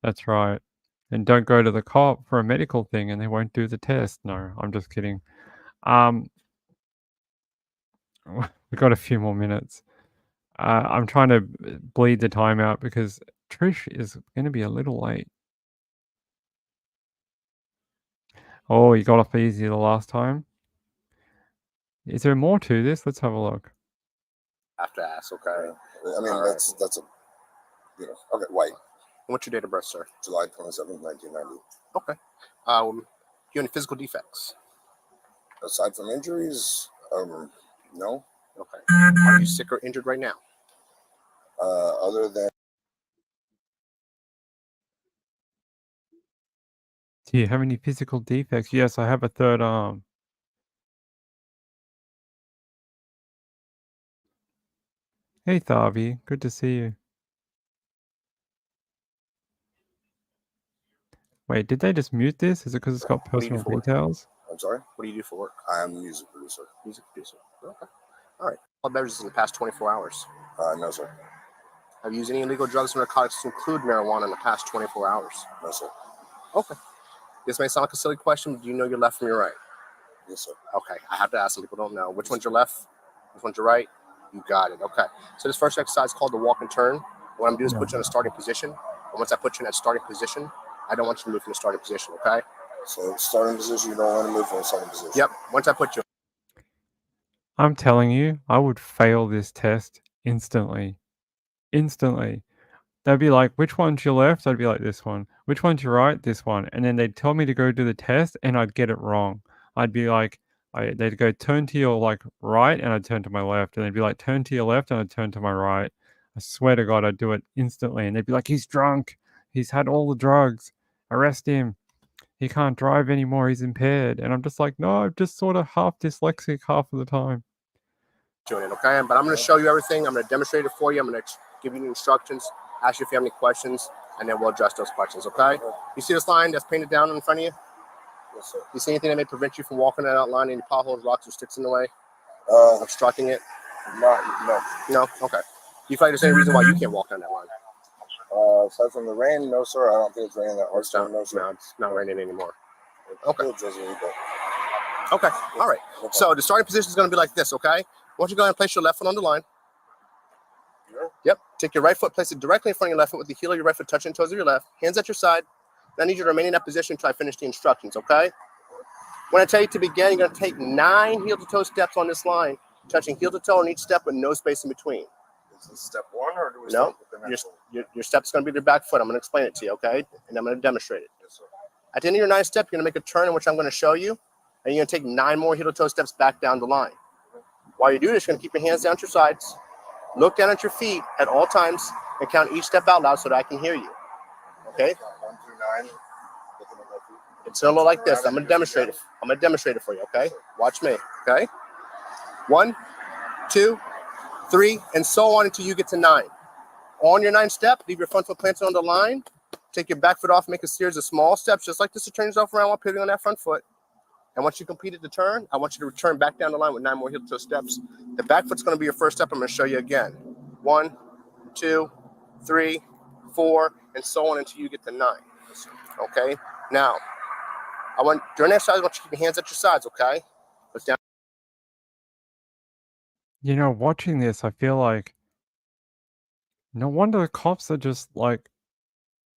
That's right. And don't go to the cop for a medical thing and they won't do the test. No, I'm just kidding. We've got a few more minutes. I'm trying to bleed the time out because Trish is going to be a little late. Oh, you got off easy the last time. Is there more to this? Let's have a look. Have to ask, okay? I mean, that's a, okay, white. What's your date of birth, sir? July 27th, 1990. Okay. Do you have any physical defects? Aside from injuries, no. Okay. Are you sick or injured right now? Other than. Do you have any physical defects? Yes, I have a third arm. Hey, Thavi. Good to see you. Wait, did they just mute this? Is it because it's got personal details? I'm sorry? What do you do for work? I am a music producer. Music producer. Okay. All right. What beverages in the past 24 hours? No, sir. Have you used any illegal drugs or narcotics to include marijuana in the past 24 hours? No, sir. Okay. This may sound like a silly question, but do you know your left from your right? Yes, sir. Okay. I have to ask. Some people don't know. Which one's your left? Which one's your right? You got it. Okay. So this first exercise is called the walk and turn. What I'm doing is put you in a starting position. And once I put you in that starting position, I don't want you to move from the starting position, okay? So starting position, you don't want to move from the starting position. Yep. Once I put you. I'm telling you, I would fail this test instantly. Instantly. They'd be like, which one's your left? I'd be like, this one. Which one's your right? This one. And then they'd tell me to go do the test and I'd get it wrong. I'd be like, they'd go turn to your like right and I'd turn to my left. And they'd be like, turn to your left and I'd turn to my right. I swear to God, I'd do it instantly. And they'd be like, he's drunk. He's had all the drugs. Arrest him. He can't drive anymore. He's impaired. And I'm just like, no, I'm just sort of half dyslexic half of the time. Doing it, okay? But I'm going to show you everything. I'm going to demonstrate it for you. I'm going to give you the instructions, ask you if you have any questions, and then we'll address those questions, okay? You see this line that's painted down in front of you? Yes, sir. You see anything that may prevent you from walking that line? Any potholes, rocks, or sticks in the way? Obstructing it? No. No? Okay. Do you feel like there's any reason why you can't walk down that line? Aside from the rain, no, sir. I don't think it's raining that hard. No, it's not raining anymore. Okay. Okay. All right. So the starting position is going to be like this, okay? I want you to go ahead and place your left foot on the line. Yep. Take your right foot, place it directly in front of your left foot with the heel of your right foot touching the toes of your left. Hands at your side. I need you to remain in that position until I finish the instructions, okay? When I tell you to begin, you're going to take 9 heel-to-toe steps on this line, touching heel to toe on each step with no space in between. Is this step 1 or do we No, start with the next one? your step's going to be your back foot. I'm going to explain it to you, okay? And I'm going to demonstrate it. Yes, sir. At the end of your 9th step, you're going to make a turn in which I'm going to show you, and you're going to take 9 more heel-to-toe steps back down the line. While you do this, you're going to keep your hands down at your sides, look down at your feet at all times, and count each step out loud so that I can hear you. Okay? 1 through 9. Looking at my feet. It's going to look like this. I'm going to demonstrate it. I'm going to demonstrate it for you, okay? Watch me, okay? 1, 2, 3, and so on until you get to 9. On your 9th step, leave your front foot planted on the line. Take your back foot off, make a series of small steps, just like this, to turn yourself around while pivoting on that front foot. And once you completed the turn, I want you to return back down the line with 9 more heel-to-toe steps. The back foot's going to be your first step. I'm going to show you again. 1, 2, 3, 4, and so on until you get to 9. Okay? Now, during that exercise, I want you to keep your hands at your sides, okay? Look down. You know, watching this, I feel like no wonder the cops are just like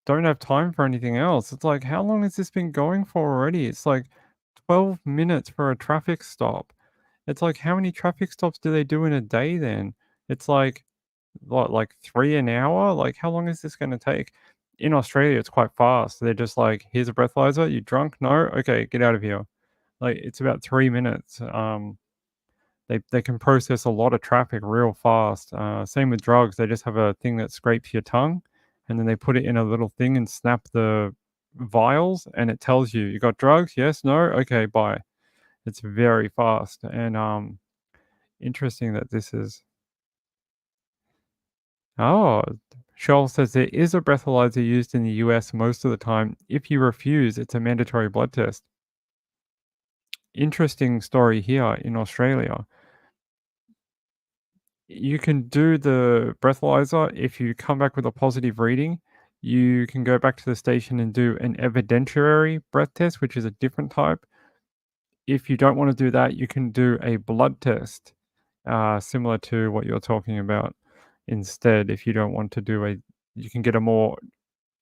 don't have time for anything else. It's like, how long has this been going for already? It's like 12 minutes for a traffic stop. It's like, how many traffic stops do they do in a day then? It's like, what, like 3 an hour? Like, how long is this going to take? In Australia, it's quite fast. They're just like, here's a breathalyzer. You drunk? No? Okay, get out of here. Like, it's about 3 minutes. They can process a lot of traffic real fast. Same with drugs. They just have a thing that scrapes your tongue, and then they put it in a little thing and snap the vials, and it tells you, you got drugs? Yes? No? Okay, bye. It's very fast. And interesting that this is... Oh, Shoal says there is a breathalyzer used in the US most of the time. If you refuse, it's a mandatory blood test. Interesting story here in Australia. You can do the breathalyzer. If you come back with a positive reading, you can go back to the station and do an evidentiary breath test, which is a different type. If you don't want to do that, you can do a blood test, similar to what you're talking about. Instead, if you don't want to do you can get a more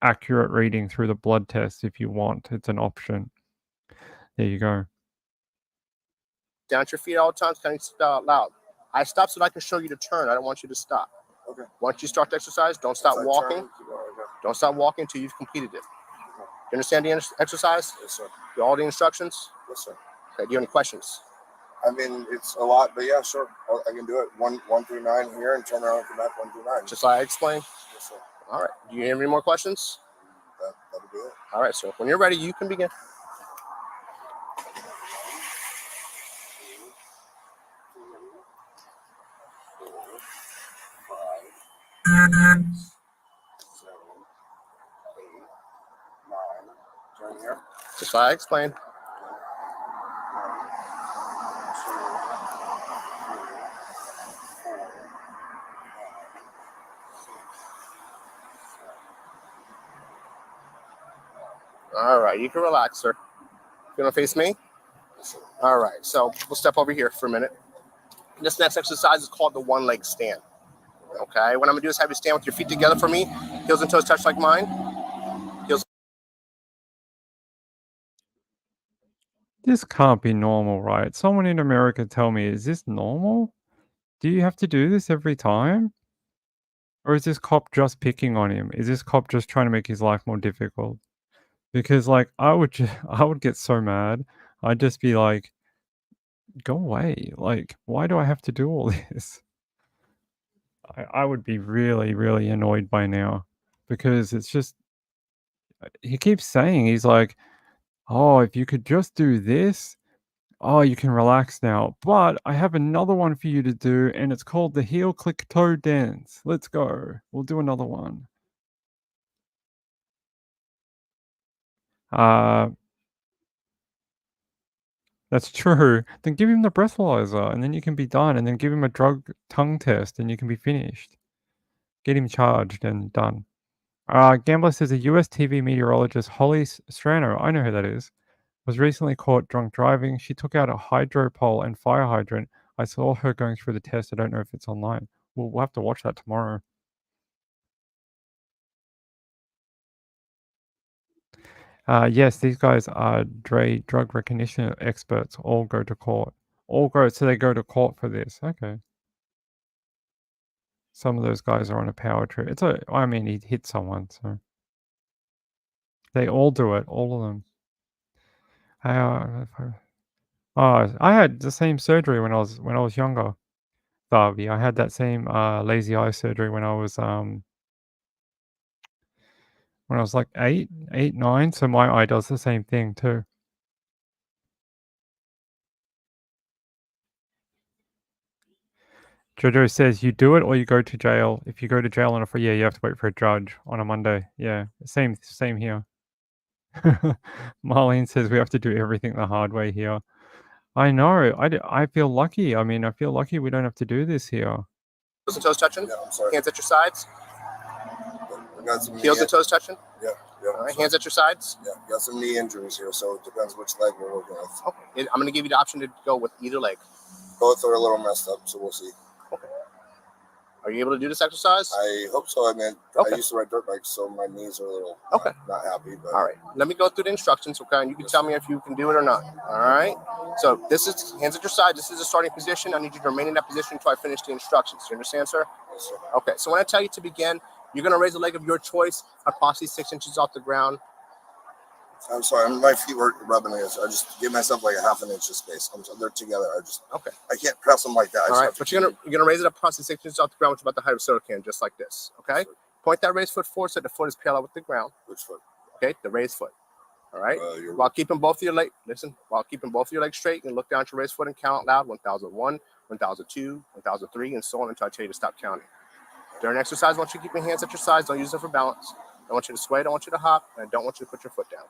accurate reading through the blood test if you want. It's an option. There you go. Down at your feet all the time, kind of spell out loud. I stop so that I can show you the turn. I don't want you to stop. Okay. Once you start the exercise, don't stop walking. Don't stop walking until you've completed it. You understand the exercise? Yes, sir. All the instructions? Yes, sir. Okay, do you have any questions? I mean, it's a lot, but yeah, sure. I can do it. 1 through 9 here and turn around and come back 1 through 9. Just like I explained? Yes, sir. All right. Do you have any more questions? That'll be it. All right, so when you're ready, you can begin. Turn here. Just like I explained. All right, you can relax, sir. You want to face me? All right, so we'll step over here for a minute. This next exercise is called the one-leg stand. Okay, what I'm going to do is have you stand with your feet together for me. Heels and toes touch like mine. Heels. This can't be normal, right? Someone in America tell me, is this normal? Do you have to do this every time? Or is this cop just picking on him? Is this cop just trying to make his life more difficult? Because, like, I would get so mad. I'd just be like, go away. Like, why do I have to do all this? I would be really, really annoyed by now. Because it's just... He keeps saying, he's like, oh, if you could just do this, oh, you can relax now. But I have another one for you to do, and it's called the heel click toe dance. Let's go. We'll do another one. That's true. Then give him the breathalyzer, and then you can be done. And then give him a drug tongue test, and you can be finished. Get him charged and done. Gambler says a US TV meteorologist, Holly Strano, I know who that is, Was recently caught drunk driving. She took out a hydro pole and fire hydrant. I saw her going through the test. I don't know if it's online. We'll have to watch that tomorrow. Yes, these guys are drug recognition experts. All go to court. So they go to court for this. Okay. Some of those guys are on a power trip. I mean, he hit someone, so they all do it. All of them. I had the same surgery when I was younger. Darby, I had that same lazy eye surgery when I was like 8, 9. So my eye does the same thing too. Jojo says you do it or you go to jail. If you go to jail on a you have to wait for a judge on a Monday. Yeah, same here. Marlene says we have to do everything the hard way here. I know. I feel lucky. I mean, I feel lucky we don't have to do this here. Heels and toes touching? Yeah, I'm sorry. Hands at your sides? Got some Heels and toes touching? Yeah. All right, hands at your sides? Yeah, got some knee injuries here, so it depends which leg we're working with. Okay. I'm going to give you the option to go with either leg. Both are a little messed up, so we'll see. Okay. Are you able to do this exercise? I hope so. I mean, okay. I used to ride dirt bikes, so my knees are a little not happy. But all right. Let me go through the instructions, okay? And you can tell me if you can do it or not. All right. So this is hands at your side. This is the starting position. I need you to remain in that position until I finish the instructions. You understand, sir? Yes, sir. Okay. So when I tell you to begin, you're going to raise a leg of your choice approximately 6 inches off the ground. I'm sorry, my feet were rubbing against. I just give myself like a half an inch of space. They're together. I can't press them like that. All right, but you're gonna raise it up approximately 6 inches off the ground, which is about the height of a soda can, just like this. Okay. Sure. Point that raised foot forward so the foot is parallel with the ground. Which foot? Okay, the raised foot. All right. While keeping both of your legs, while keeping both of your legs straight, and look down at your raised foot and count out loud: 1001, 1002, 1003, and so on until I tell you to stop counting. During exercise, I want you to keep your hands at your sides. Don't use them for balance. I want you to sway. I don't want you to hop, and I don't want you to put your foot down.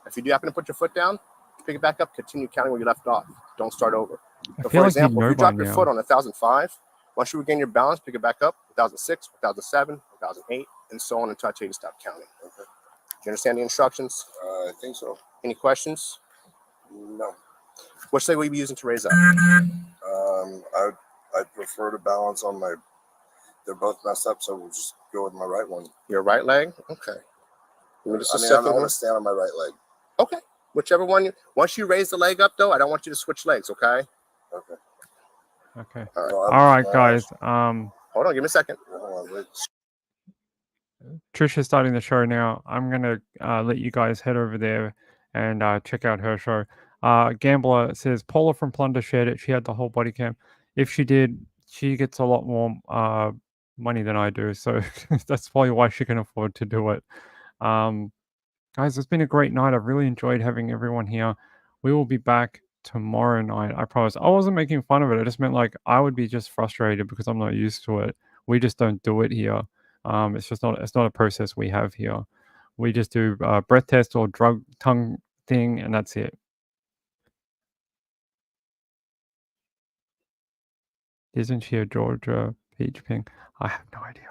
If you do happen to put your foot down, pick it back up, continue counting where you left off. Don't start over. So for example, if you drop your foot on 1005, once you regain your balance, pick it back up, 1006, 1007, 1008, and so on until I tell you to stop counting. Okay. Do you understand the instructions? I think so. Any questions? No. Which leg will you be using to raise up? I prefer to balance on my, they're both messed up, so we'll just go with my right one. Your right leg? Okay. I want to stand on my right leg. Okay. Whichever one. Once you raise the leg up, though, I don't want you to switch legs, okay? Okay. All right, guys. Hold on. Give me a second. Trisha's starting the show now. I'm going to let you guys head over there and check out her show. Gambler says, Paula from Plunder shared it. She had the whole body cam. If she did, she gets a lot more money than I do. So that's probably why she can afford to do it. Guys, it's been a great night. I've really enjoyed having everyone here. We will be back tomorrow night. I promise. I wasn't making fun of it. I just meant like I would be just frustrated because I'm not used to it. We just don't do it here. It's not a process we have here. We just do breath test or drug tongue thing, and that's it. Isn't she a Georgia peach pink? I have no idea.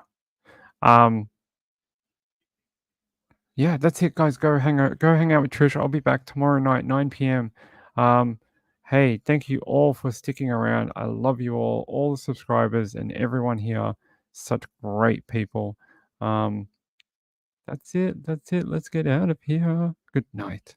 Yeah, that's it, guys. Go hang out with Trish. I'll be back tomorrow night, 9 p.m. Hey, thank you all for sticking around. I love you all the subscribers and everyone here. Such great people. That's it. Let's get out of here. Good night.